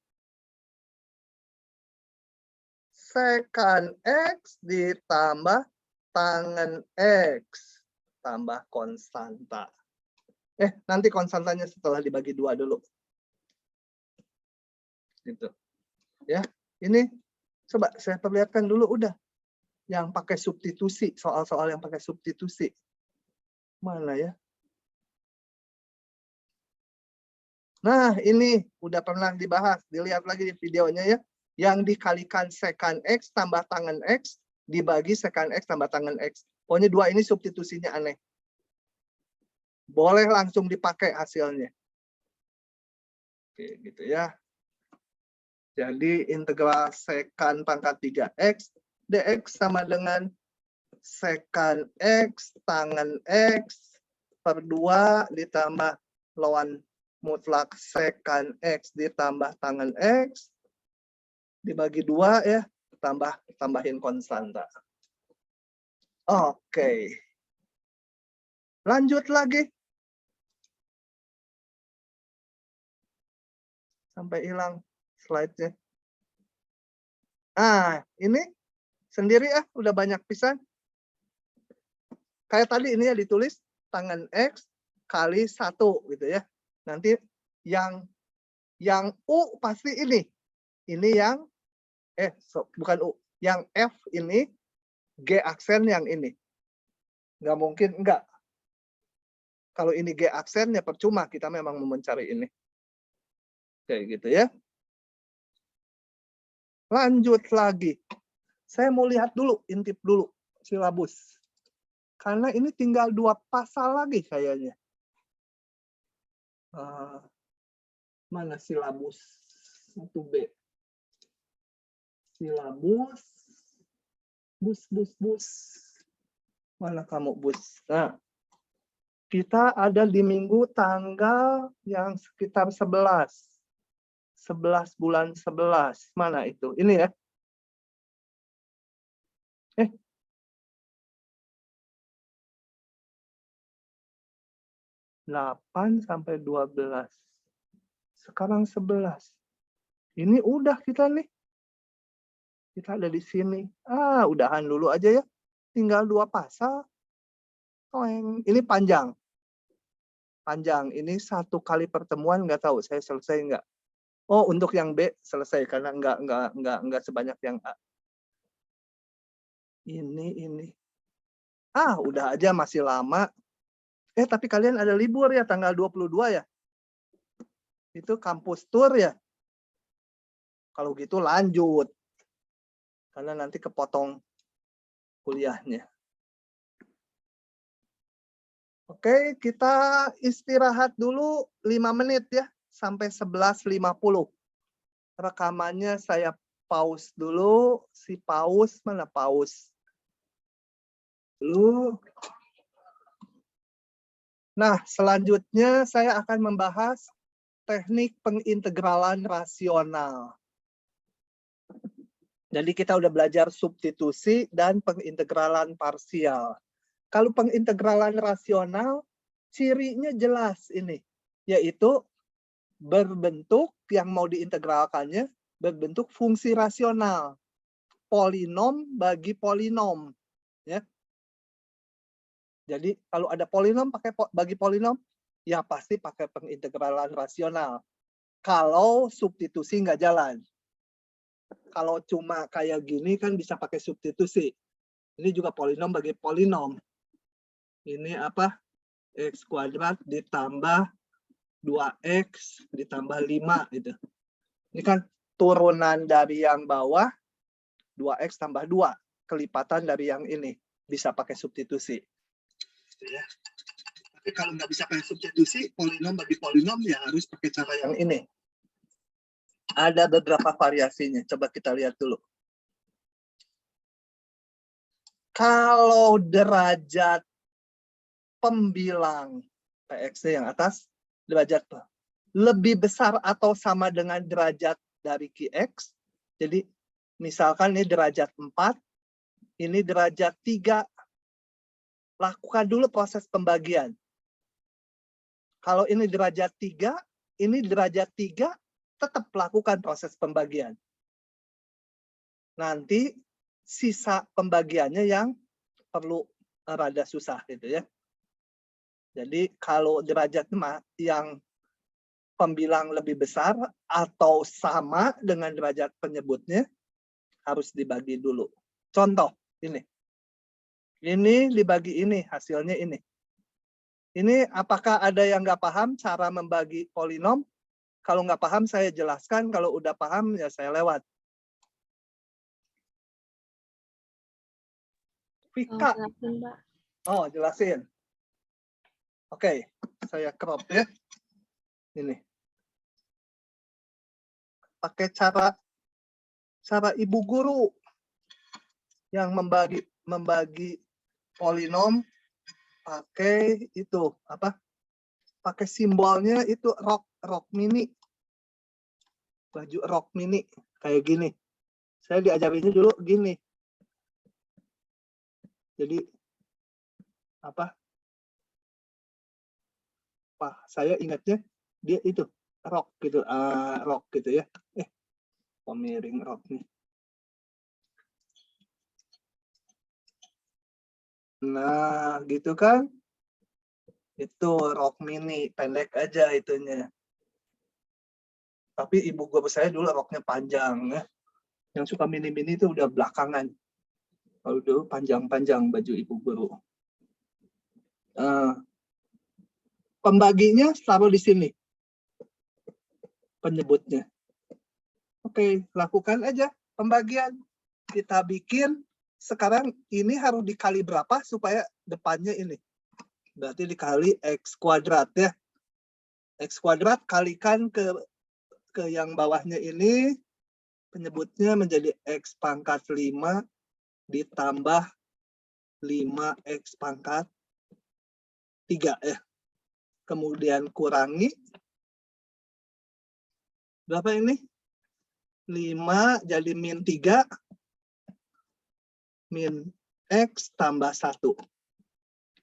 Sekant X ditambah tangan X. Tambah konstanta. Nanti konstantanya setelah dibagi 2 dulu. Gitu. Ya, ini coba saya perlihatkan dulu udah. Yang pakai substitusi, soal-soal yang pakai substitusi. Mana ya? Nah, ini udah pernah dibahas. Dilihat lagi di videonya ya. Yang dikalikan sekant X tambah tangan X dibagi sekant X tambah tangan X. Pokoknya 2 ini substitusinya aneh. Boleh langsung dipakai hasilnya. Oke, gitu ya. Jadi integral sekant pangkat 3x dx sama dengan sekant x tangen x per 2 ditambah lawan mutlak sekant x ditambah tangen x dibagi 2 ya, tambahin konstanta. Oke. Lanjut lagi. Sampai hilang slide-nya. Ah, ini sendiri ya, udah banyak pisan. Kayak tadi ini ya ditulis tangen X kali 1 gitu ya. Nanti yang U pasti ini. Ini yang bukan U. Yang F ini G aksen yang ini. Nggak mungkin enggak. Kalau ini G aksen ya percuma kita memang mau mencari ini. Kayak gitu ya. Lanjut lagi. Saya mau lihat dulu, intip dulu silabus. Karena ini tinggal 2 pasal lagi kayaknya. Mana silabus 1B? Silabus. Bus. Mana kamu bus? Nah, kita ada di minggu tanggal yang sekitar 11. 11 bulan 11. Mana itu? Ini ya. 8 sampai 12. Sekarang 11. Ini udah kita nih. Kita ada di sini. Udahan dulu aja ya. Tinggal 2 pasal. Ini panjang. Panjang. Ini 1 kali pertemuan nggak tahu saya selesai nggak. Oh, untuk yang B selesai karena nggak sebanyak yang A. Ini. Udah aja masih lama. Tapi kalian ada libur ya tanggal 22 ya. Itu kampus tour ya. Kalau gitu lanjut. Karena nanti kepotong kuliahnya. Oke, kita istirahat dulu 5 menit ya. Sampai 11.50. Rekamannya saya pause dulu. Si pause, mana pause? Dulu. Nah, selanjutnya saya akan membahas teknik pengintegralan rasional. Jadi kita udah belajar substitusi dan pengintegralan parsial. Kalau pengintegralan rasional, cirinya jelas ini, yaitu berbentuk yang mau diintegralkannya berbentuk fungsi rasional. Polinom bagi polinom. Ya. Jadi kalau ada polinom pakai bagi polinom, ya pasti pakai pengintegralan rasional. Kalau substitusi nggak jalan. Kalau cuma kayak gini kan bisa pakai substitusi. Ini juga polinom bagi polinom. Ini apa? X kuadrat ditambah 2X ditambah 5 gitu. Ini kan turunan dari yang bawah 2X tambah 2. Kelipatan dari yang ini. Bisa pakai substitusi. Ya. Tapi kalau nggak bisa pakai substitusi, polinom bagi polinom ya harus pakai cara yang ini. Ada beberapa variasinya. Coba kita lihat dulu. Kalau derajat pembilang PX yang atas, derajat lebih besar atau sama dengan derajat dari QX. Jadi misalkan ini derajat 4, ini derajat 3. Lakukan dulu proses pembagian. Kalau ini derajat 3, ini derajat 3, tetap lakukan proses pembagian. Nanti sisa pembagiannya yang perlu rada susah gitu ya. Jadi kalau derajat yang pembilang lebih besar atau sama dengan derajat penyebutnya harus dibagi dulu. Contoh ini. Ini dibagi ini, hasilnya ini. Ini apakah ada yang nggak paham cara membagi polinom? Kalau nggak paham saya jelaskan, kalau udah paham ya saya lewat. Vika. Oh, jelasin. Oke, saya crop ya. Ini. pakai cara ibu guru yang membagi polinom pakai itu apa? Pakai simbolnya itu rok mini. Baju rok mini kayak gini. Saya diajarinnya dulu gini. Jadi apa? Saya ingatnya dia itu rok gitu, rok gitu ya. Miring rok nih. Nah, gitu kan? Itu rok mini, pendek aja itunya. Tapi ibu guru saya dulu roknya panjang ya. Yang suka mini-mini itu udah belakangan. Kalau dulu panjang-panjang baju ibu guru. Pembaginya taruh di sini. Penyebutnya. Oke, lakukan aja pembagian. Kita bikin, sekarang ini harus dikali berapa supaya depannya ini. Berarti dikali X kuadrat ya. X kuadrat kalikan ke yang bawahnya ini, penyebutnya menjadi X pangkat 5 ditambah 5X pangkat 3 ya. Kemudian kurangi. Berapa ini? 5 jadi min 3. Min X tambah 1.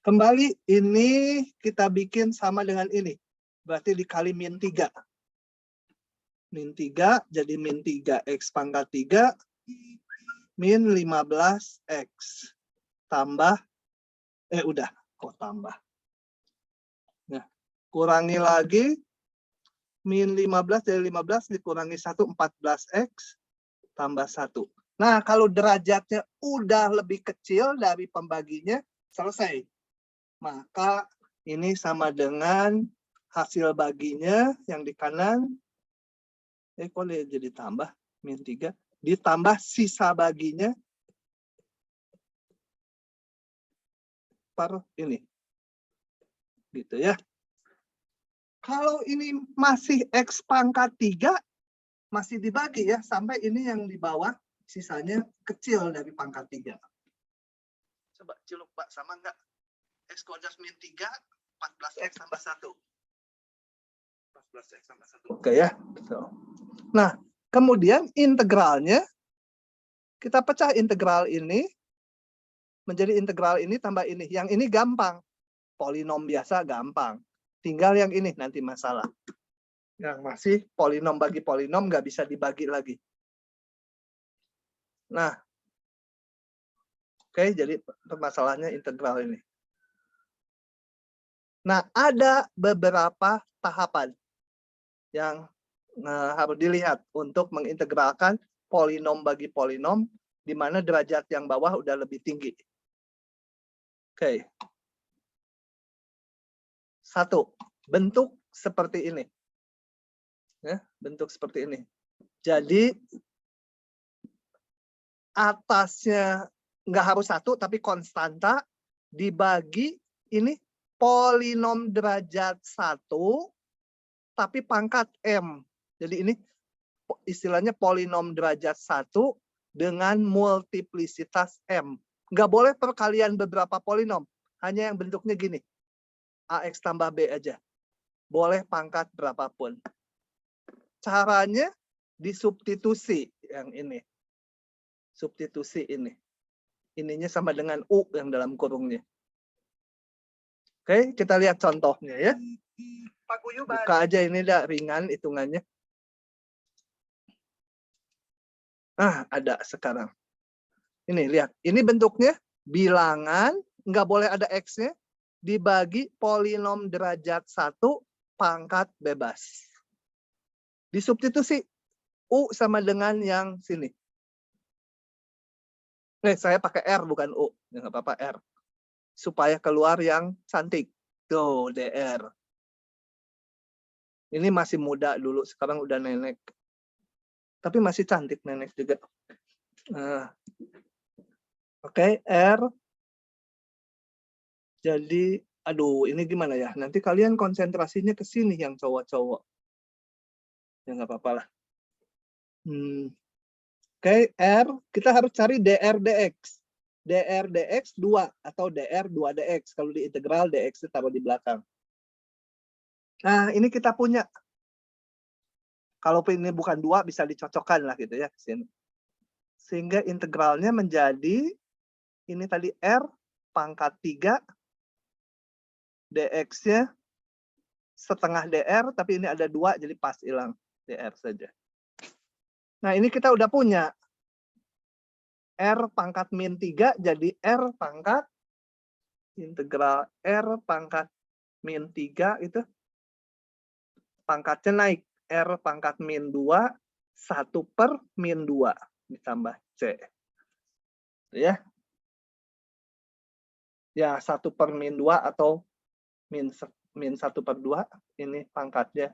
Kembali ini kita bikin sama dengan ini. Berarti dikali min 3. Min 3 jadi min 3X pangkat 3. Min 15X. Tambah. Udah. Kok tambah? Nah, kurangi lagi. Min 15 dari 15 dikurangi 1, 14X. Tambah 1. Nah, kalau derajatnya udah lebih kecil dari pembaginya, selesai. Maka ini sama dengan hasil baginya yang di kanan. Kok jadi tambah? Min 3. Ditambah sisa baginya. Paruh ini. Gitu ya. Kalau ini masih X pangkat 3, masih dibagi ya. Sampai ini yang di bawah, sisanya kecil dari pangkat 3. Coba ciluk Pak, sama enggak? X kuadrat min 3, 14X tambah 1. 14X tambah 1. Oke ya. Nah, kemudian integralnya, kita pecah integral ini, menjadi integral ini tambah ini. Yang ini gampang. Polinom biasa gampang. Tinggal yang ini nanti masalah. Yang masih polinom bagi polinom nggak bisa dibagi lagi. Nah, oke, jadi permasalahannya integral ini. Nah, ada beberapa tahapan yang harus dilihat untuk mengintegralkan polinom bagi polinom, di mana derajat yang bawah udah lebih tinggi. Oke. 1. Bentuk seperti ini. Ya, bentuk seperti ini. Jadi, atasnya nggak harus 1, tapi konstanta, dibagi ini polinom derajat 1, tapi pangkat M. Jadi ini istilahnya polinom derajat 1 dengan multiplisitas M. Nggak boleh perkalian beberapa polinom. Hanya yang bentuknya gini. AX tambah B aja. Boleh pangkat berapapun. Caranya disubstitusi yang ini. Substitusi ini. Ininya sama dengan U yang dalam kurungnya. Oke, kita lihat contohnya ya. Buka aja ini dah ringan hitungannya. Ada sekarang. Ini lihat, ini bentuknya bilangan, nggak boleh ada X-nya, dibagi polinom derajat 1 pangkat bebas. Disubstitusi, U sama dengan yang sini. Saya pakai R bukan U, nggak apa-apa R. Supaya keluar yang cantik. Tuh, DR. Ini masih muda dulu, sekarang udah nenek. Tapi masih cantik nenek juga. Oke, R. Jadi, aduh, ini gimana ya? Nanti kalian konsentrasinya ke sini yang cowok-cowok. Ya nggak apa-apa lah. Oke, R, kita harus cari dr dx. dr dx 2 atau dr 2 dx. Kalau di integral, dx taruh di belakang. Nah, ini kita punya. Kalaupun ini bukan 2, bisa dicocokkan lah gitu ya. Sehingga integralnya menjadi, ini tadi R pangkat 3, dx-nya setengah dr, tapi ini ada 2, jadi pas hilang dr saja. Nah, ini kita udah punya. R pangkat min 3 jadi R pangkat integral R pangkat min 3 itu pangkatnya naik. R pangkat min 2, 1 per min 2 ditambah C. Ya. Ya, 1 per min 2 atau min 1 per 2, ini pangkatnya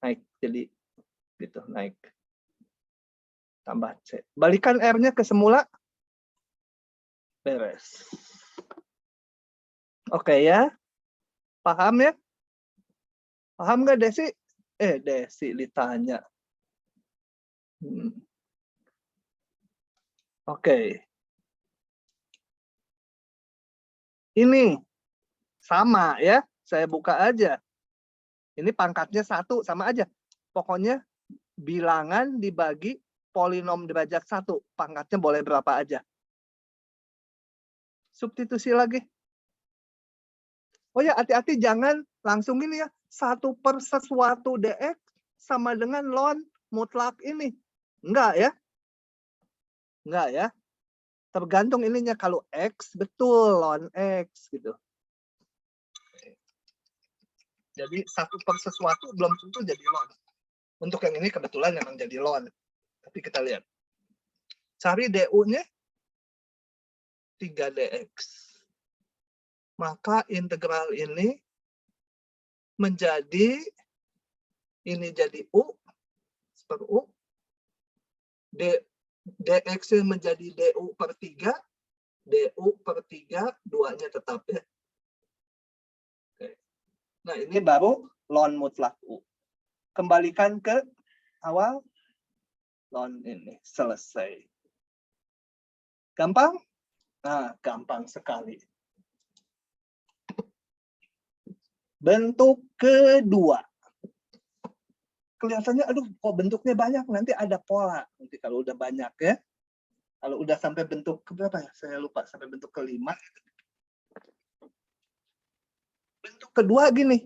naik. Jadi, gitu, naik. Tambah C. Balikan R-nya ke semula. Beres. Oke ya. Paham ya? Paham nggak Desi? Desi ditanya. Oke. Ini sama ya. Saya buka aja. Ini pangkatnya 1 sama aja. Pokoknya bilangan dibagi polinom derajat 1. Pangkatnya boleh berapa aja. Substitusi lagi. Oh ya, hati-hati jangan langsung gini ya. 1 per sesuatu dx sama dengan ln mutlak ini. Enggak ya. Enggak ya. Tergantung ininya. Kalau X, betul ln X gitu. Jadi 1 per sesuatu belum tentu jadi ln. Untuk yang ini kebetulan memang jadi ln. Tapi kita lihat. Cari DU-nya 3dx. Maka integral ini menjadi, ini jadi U, per U. dx menjadi du per 3. du per 3, 2-nya tetap ya. Oke. Nah, ini baru ln mutlak U. Kembalikan ke awal. Ln ini selesai. Gampang? Nah, gampang sekali. Bentuk kedua. Kelihatannya, aduh, kok bentuknya banyak, nanti ada pola. Nanti kalau udah banyak ya. Kalau udah sampai bentuk ke berapa ya? Saya lupa, sampai bentuk ke-5. Bentuk kedua gini.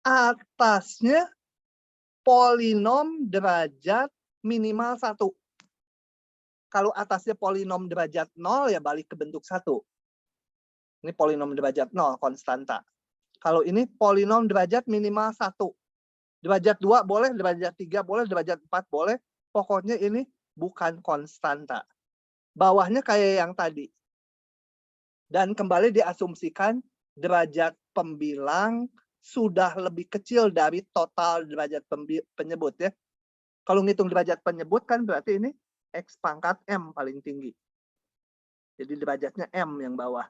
Atasnya polinom derajat minimal 1. Kalau atasnya polinom derajat 0, ya balik ke bentuk 1. Ini polinom derajat 0, konstanta. Kalau ini polinom derajat minimal 1. Derajat 2 boleh, derajat 3 boleh, derajat 4 boleh. Pokoknya ini bukan konstanta. Bawahnya kayak yang tadi. Dan kembali diasumsikan derajat pembilang sudah lebih kecil dari total derajat penyebut ya. Kalau ngitung derajat penyebut kan berarti ini X pangkat M paling tinggi. Jadi derajatnya M yang bawah.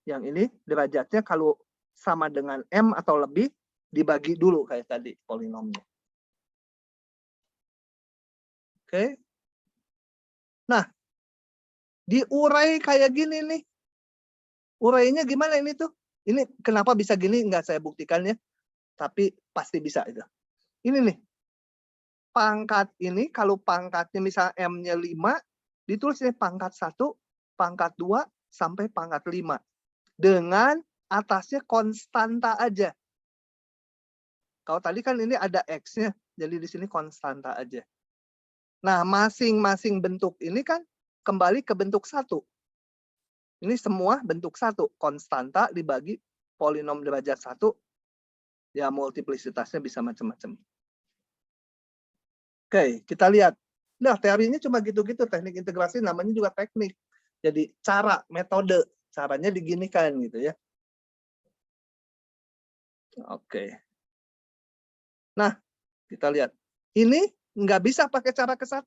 Yang ini derajatnya kalau sama dengan M atau lebih, dibagi dulu kayak tadi polinomnya. Oke. Nah, diurai kayak gini nih. Urainya gimana ini tuh? Ini kenapa bisa gini nggak saya buktikan ya. Tapi pasti bisa itu. Ini nih. Pangkat ini kalau pangkatnya misalnya M-nya 5, ditulisnya pangkat 1, pangkat 2, sampai pangkat 5. Dengan atasnya konstanta aja. Kalau tadi kan ini ada X-nya, jadi di sini konstanta aja. Nah, masing-masing bentuk ini kan kembali ke bentuk 1. Ini semua bentuk 1. Konstanta dibagi polinom derajat 1. Ya, multiplisitasnya bisa macam-macam. Oke, kita lihat. Nah, teorinya cuma gitu-gitu. Teknik integrasi namanya juga teknik. Jadi, cara, metode. Caranya diginikan gitu ya. Oke. Nah, kita lihat. Ini nggak bisa pakai cara ke-1.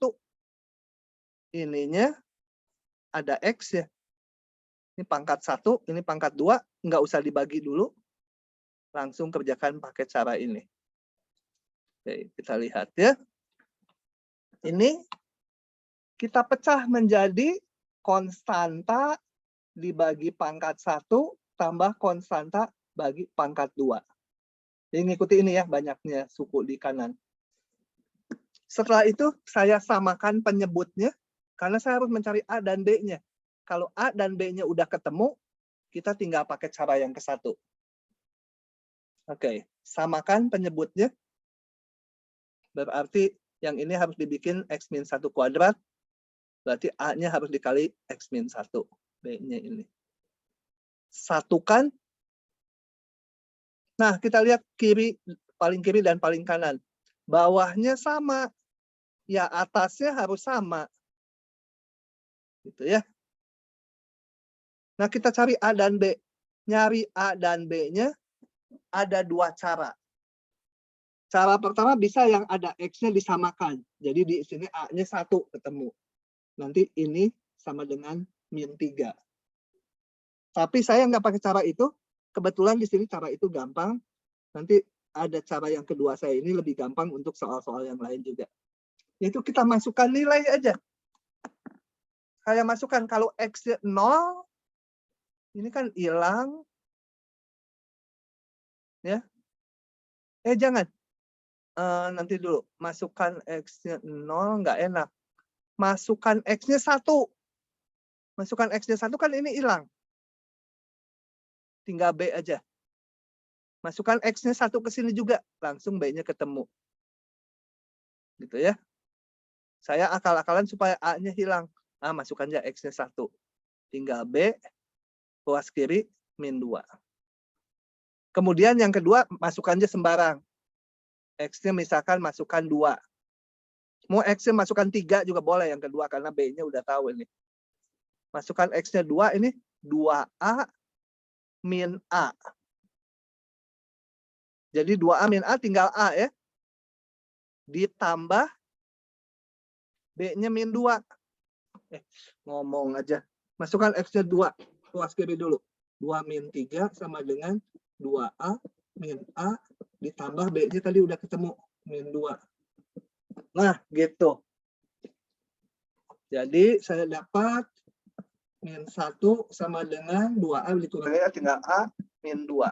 Ininya ada X ya. Ini pangkat 1, ini pangkat 2. Nggak usah dibagi dulu. Langsung kerjakan pakai cara ini. Oke, kita lihat ya. Ini kita pecah menjadi konstanta dibagi pangkat 1 tambah konstanta bagi pangkat 2. Jadi ngikuti ini ya, banyaknya suku di kanan. Setelah itu saya samakan penyebutnya, karena saya harus mencari A dan B-nya. Kalau A dan B-nya udah ketemu, kita tinggal pakai cara yang ke-1. Oke, samakan penyebutnya. Berarti yang ini harus dibikin X-1 kuadrat. Berarti A-nya harus dikali X-1. B-nya ini. Satukan. Nah, kita lihat paling kiri dan paling kanan. Bawahnya sama. Ya, atasnya harus sama. Gitu ya. Nah, kita cari A dan B. Nyari A dan B-nya ada 2 cara. Cara pertama bisa yang ada X-nya disamakan. Jadi di sini A-nya 1 ketemu. Nanti ini sama dengan min 3. Tapi saya nggak pakai cara itu. Kebetulan di sini cara itu gampang. Nanti ada cara yang kedua saya ini lebih gampang untuk soal-soal yang lain juga. Yaitu kita masukkan nilai aja. Saya masukkan kalau X-nya 0, ini kan hilang. Ya. Jangan. Nanti dulu. Masukkan X-nya 0, nggak enak. Masukkan X-nya 1. Masukkan X-nya 1 kan ini hilang. Tinggal B aja. Masukkan X-nya 1 ke sini juga. Langsung B-nya ketemu. Gitu ya. Saya akal-akalan supaya A-nya hilang. Masukkan aja X-nya 1. Tinggal B, ruas kiri, min 2. Kemudian yang kedua, masukkan aja sembarang. X-nya misalkan masukkan 2. Mau X-nya masukkan 3 juga boleh yang kedua, karena B-nya udah tahu ini. Masukkan X-nya 2, ini 2A min A. Jadi 2A min A tinggal A ya. Ditambah B-nya min 2. Ngomong aja. Masukkan X-nya 2. Ruas kiri dulu. 2 min 3 sama dengan 2A min A. Ditambah B-nya tadi udah ketemu. Min 2. Nah, gitu. Jadi saya dapat min 1 sama dengan 2A dikurangi tinggal A min 2.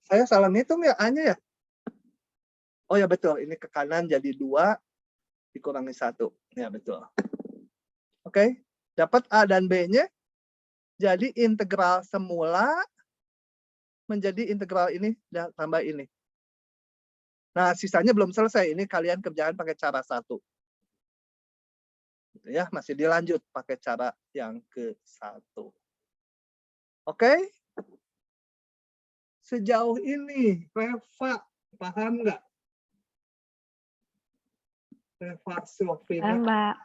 Saya salah ngitung ya A-nya ya? Oh ya betul, ini ke kanan jadi 2 dikurangi 1. Ya betul. Oke, dapat A dan B-nya. Jadi integral semula menjadi integral ini dan tambah ini. Nah, sisanya belum selesai. Ini kalian kerjakan pakai cara 1. Gitu ya, masih dilanjut pakai cara yang ke-1. Oke? Sejauh ini, Reva, paham nggak? Reva Sofina. Mbak.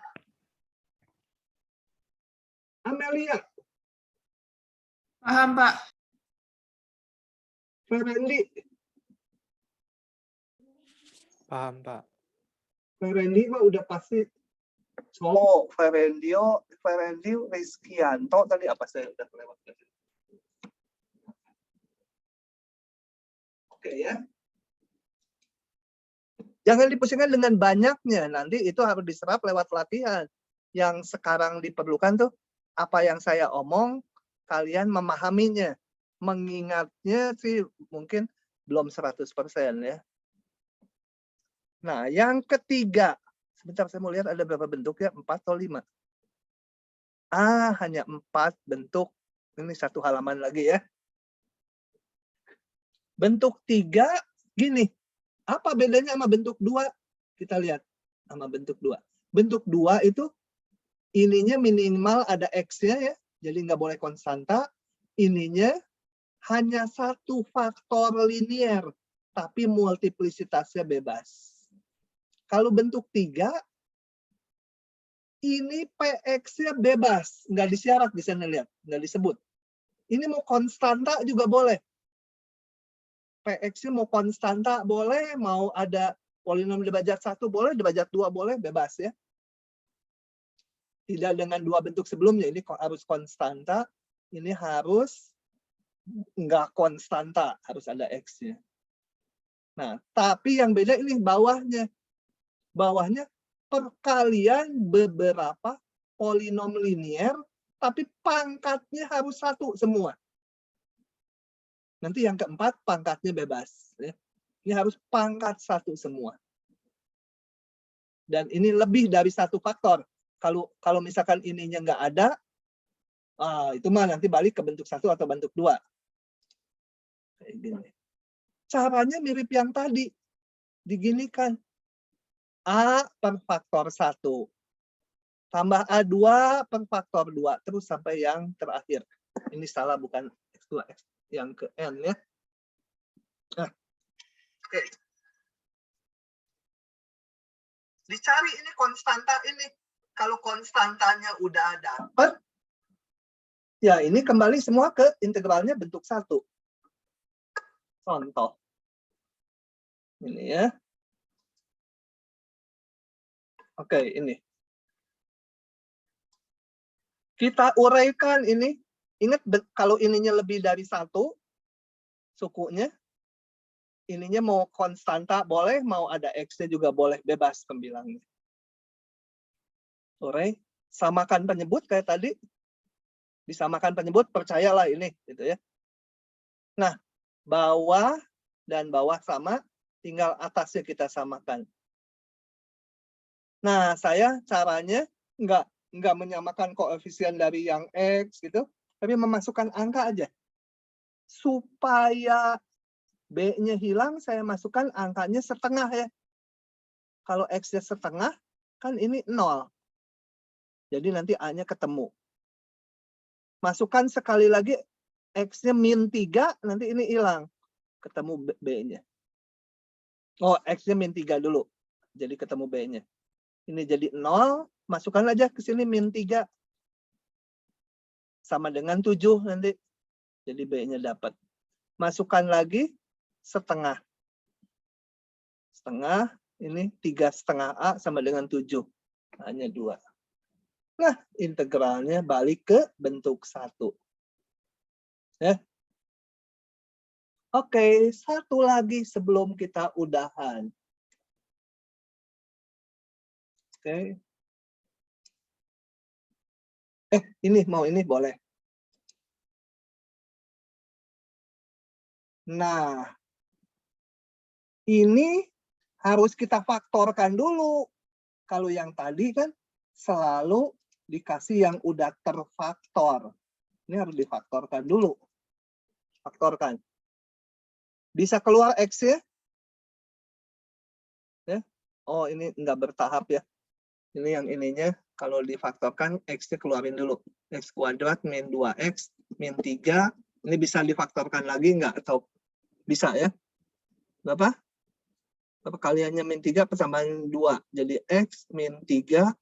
Amelia. Paham, Pak. Ferendi. Paham, Pak. Ferendi mah udah pasti. Ferendi Rizkianto tadi apa saya udah lewat. Oke ya. Jangan dipusingkan dengan banyaknya, nanti itu harus diserap lewat latihan. Yang sekarang diperlukan tuh apa yang saya omong, kalian memahaminya. Mengingatnya sih mungkin belum 100% ya. Nah, yang ketiga. Sebentar, saya mau lihat ada berapa bentuk ya, 4 atau 5. Hanya 4 bentuk. Ini satu halaman lagi ya. Bentuk 3, gini. Apa bedanya sama bentuk 2? Kita lihat sama bentuk 2. Bentuk 2 itu ininya minimal ada X-nya ya. Jadi nggak boleh konstanta. Ininya hanya satu faktor linier. Tapi multiplisitasnya bebas. Kalau bentuk 3, ini PX-nya bebas. Nggak disyarat di sana lihat. Nggak disebut. Ini mau konstanta juga boleh. PX-nya mau konstanta boleh, mau ada polinom derajat 1 boleh, derajat 2 boleh, bebas ya. Tidak dengan 2 bentuk sebelumnya, ini harus konstanta, ini harus nggak konstanta, harus ada X-nya. Nah, tapi yang beda ini bawahnya. Bawahnya perkalian beberapa polinom linier, tapi pangkatnya harus 1 semua. Nanti yang keempat pangkatnya bebas. Ya. Ini harus pangkat 1 semua. Dan ini lebih dari 1 faktor. Kalau misalkan ininya nggak ada, itu mah nanti balik ke bentuk 1 atau bentuk 2. Kayak gini. Caranya mirip yang tadi. Diginikan. A per faktor 1. Tambah A2 per faktor 2. Terus sampai yang terakhir. Ini salah, bukan X2, X yang ke N ya. Nah, oke. Dicari ini konstanta ini. Kalau konstantanya udah dapat, ya ini kembali semua ke integralnya bentuk 1. Contoh. Ini ya. Oke, ini. Kita uraikan ini. Ingat, kalau ininya lebih dari 1, sukunya, ininya mau konstanta boleh, mau ada X-nya juga boleh, bebas pembilangnya. Urai, samakan penyebut kayak tadi. Disamakan penyebut, percayalah ini. Gitu ya. Nah, bawah dan bawah sama, tinggal atasnya kita samakan. Nah, saya caranya nggak menyamakan koefisien dari yang X gitu, tapi memasukkan angka aja. Supaya B-nya hilang, saya masukkan angkanya setengah ya. Kalau X-nya setengah, kan ini 0. Jadi nanti A-nya ketemu. Masukkan sekali lagi, X-nya min 3, nanti ini hilang. Ketemu B-nya. Oh, X-nya min 3 dulu. Jadi ketemu B-nya. Ini jadi 0, masukkan aja ke sini min 3. Sama dengan 7 nanti. Jadi B-nya dapat. Masukkan lagi setengah. Setengah, ini 3,5 A sama dengan 7. Hanya 2. Nah, integralnya balik ke bentuk 1. Ya. Oke, satu lagi sebelum kita udahan. Oke. Ini mau ini boleh. Nah, ini harus kita faktorkan dulu. Kalau yang tadi kan selalu dikasih yang udah terfaktor. Ini harus difaktorkan dulu. Faktorkan. Bisa keluar X ya? Ya? Oh, ini nggak bertahap ya. Ini yang ininya kalau difaktorkan X-nya keluarin dulu. X kuadrat min 2X min 3. Ini bisa difaktorkan lagi nggak? Atau bisa ya? Berapa? Berapa kaliannya min 3 pertambahan 2. Jadi X min 3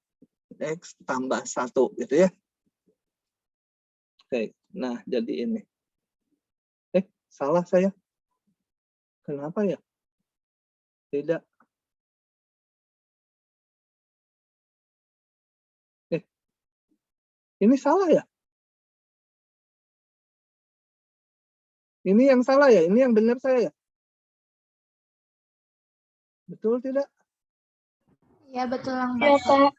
X tambah 1 gitu ya. Oke, nah jadi ini. Salah saya. Kenapa ya? Tidak. Ini salah ya? Ini yang salah ya? Ini yang benar saya ya? Betul tidak? Ya, betul yang Ya, Pak.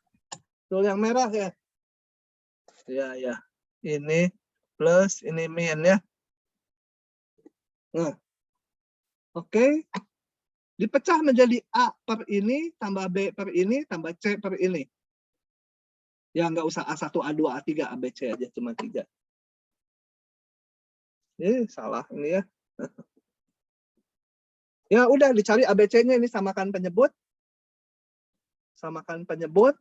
Betul yang merah ya? Ya, ya. Ini plus, ini min ya. Nah. Oke. Dipecah menjadi A per ini, tambah B per ini, tambah C per ini. Ya, nggak usah A1, A2, A3, ABC aja, cuma 3. Salah ini ya. Ya udah, dicari ABC-nya, ini samakan penyebut. Samakan penyebut.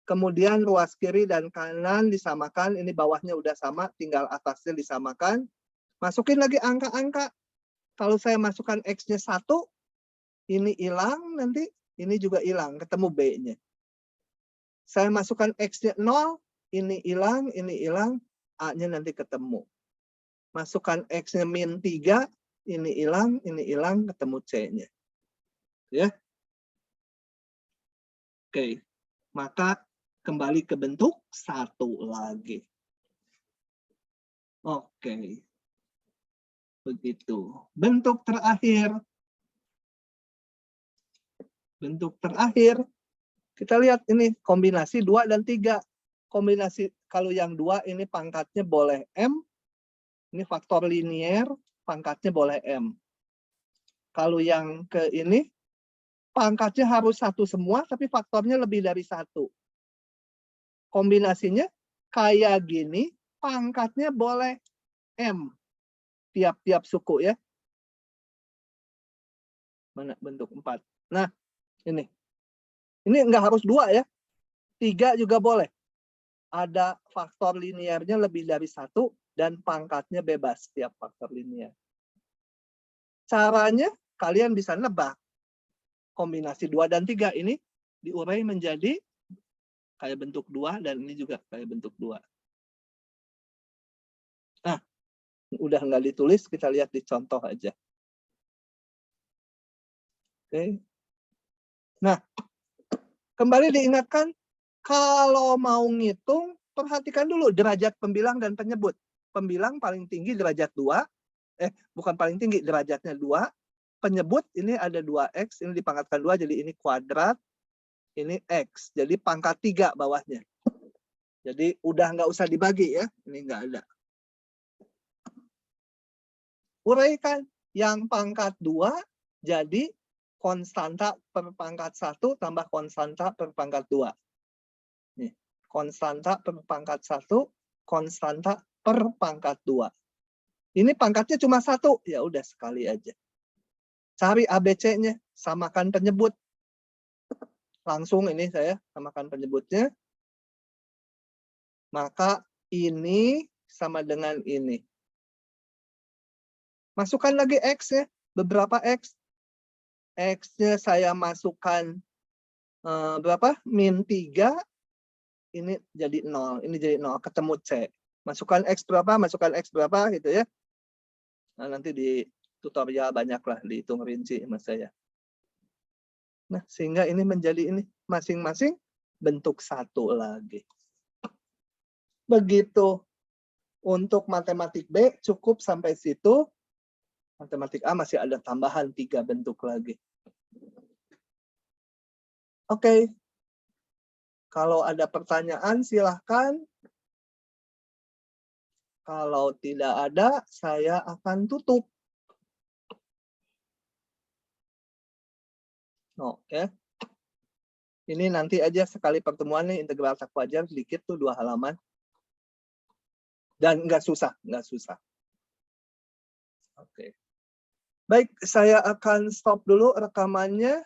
Kemudian ruas kiri dan kanan disamakan, ini bawahnya udah sama, tinggal atasnya disamakan. Masukin lagi angka-angka. Kalau saya masukkan X-nya 1, ini hilang, nanti ini juga hilang, ketemu B-nya. Saya masukkan X-nya 0, ini hilang, A-nya nanti ketemu. Masukkan X-nya min 3, ini hilang, ketemu C-nya. Ya. Oke, maka kembali ke bentuk 1 lagi. Oke. Begitu. Bentuk terakhir. Kita lihat ini kombinasi 2 dan 3. Kombinasi kalau yang 2 ini pangkatnya boleh M. Ini faktor linier, pangkatnya boleh M. Kalau yang ke ini, pangkatnya harus 1 semua, tapi faktornya lebih dari 1. Kombinasinya kayak gini, pangkatnya boleh M. Tiap-tiap suku ya. Mana bentuk 4. Nah, ini. Ini nggak harus 2 ya. 3 juga boleh. Ada faktor liniernya lebih dari 1 dan pangkatnya bebas tiap faktor linier. Caranya kalian bisa nebak. Kombinasi 2 dan 3 ini diurai menjadi kayak bentuk 2 dan ini juga kayak bentuk 2. Nah, udah nggak ditulis, kita lihat di contoh aja. Oke. Nah, kembali diingatkan, kalau mau ngitung, perhatikan dulu derajat pembilang dan penyebut. Pembilang paling tinggi derajat 2. Bukan paling tinggi, derajatnya 2. Penyebut ini ada 2x, ini dipangkatkan 2, jadi ini kuadrat. Ini x, jadi pangkat 3 bawahnya. Jadi udah nggak usah dibagi ya, ini nggak ada. Uraikan yang pangkat 2 jadi konstanta per pangkat 1 tambah konstanta per pangkat 2. Nih, konstanta per pangkat 1, konstanta per pangkat 2. Ini pangkatnya cuma 1, ya udah sekali aja. Cari ABC-nya, samakan penyebut. Langsung ini saya samakan penyebutnya. Maka ini sama dengan ini. Masukkan lagi X ya, beberapa X. X-nya saya masukkan berapa? -3, ini jadi 0, ini jadi 0, ketemu C. Masukkan X berapa, masukkan X berapa gitu ya. Nah, nanti di tutorial banyaklah dihitung rinci sama saya. Nah, sehingga ini menjadi ini masing-masing bentuk 1 lagi. Begitu untuk matematik B cukup sampai situ. Matematik A masih ada tambahan 3 bentuk lagi. Oke. Kalau ada pertanyaan silahkan. Kalau tidak ada, saya akan tutup. Oke. Ini nanti aja sekali pertemuan nih, integral tak wajar sedikit tuh 2 halaman. Dan nggak susah, nggak susah. Oke. Baik, saya akan stop dulu rekamannya.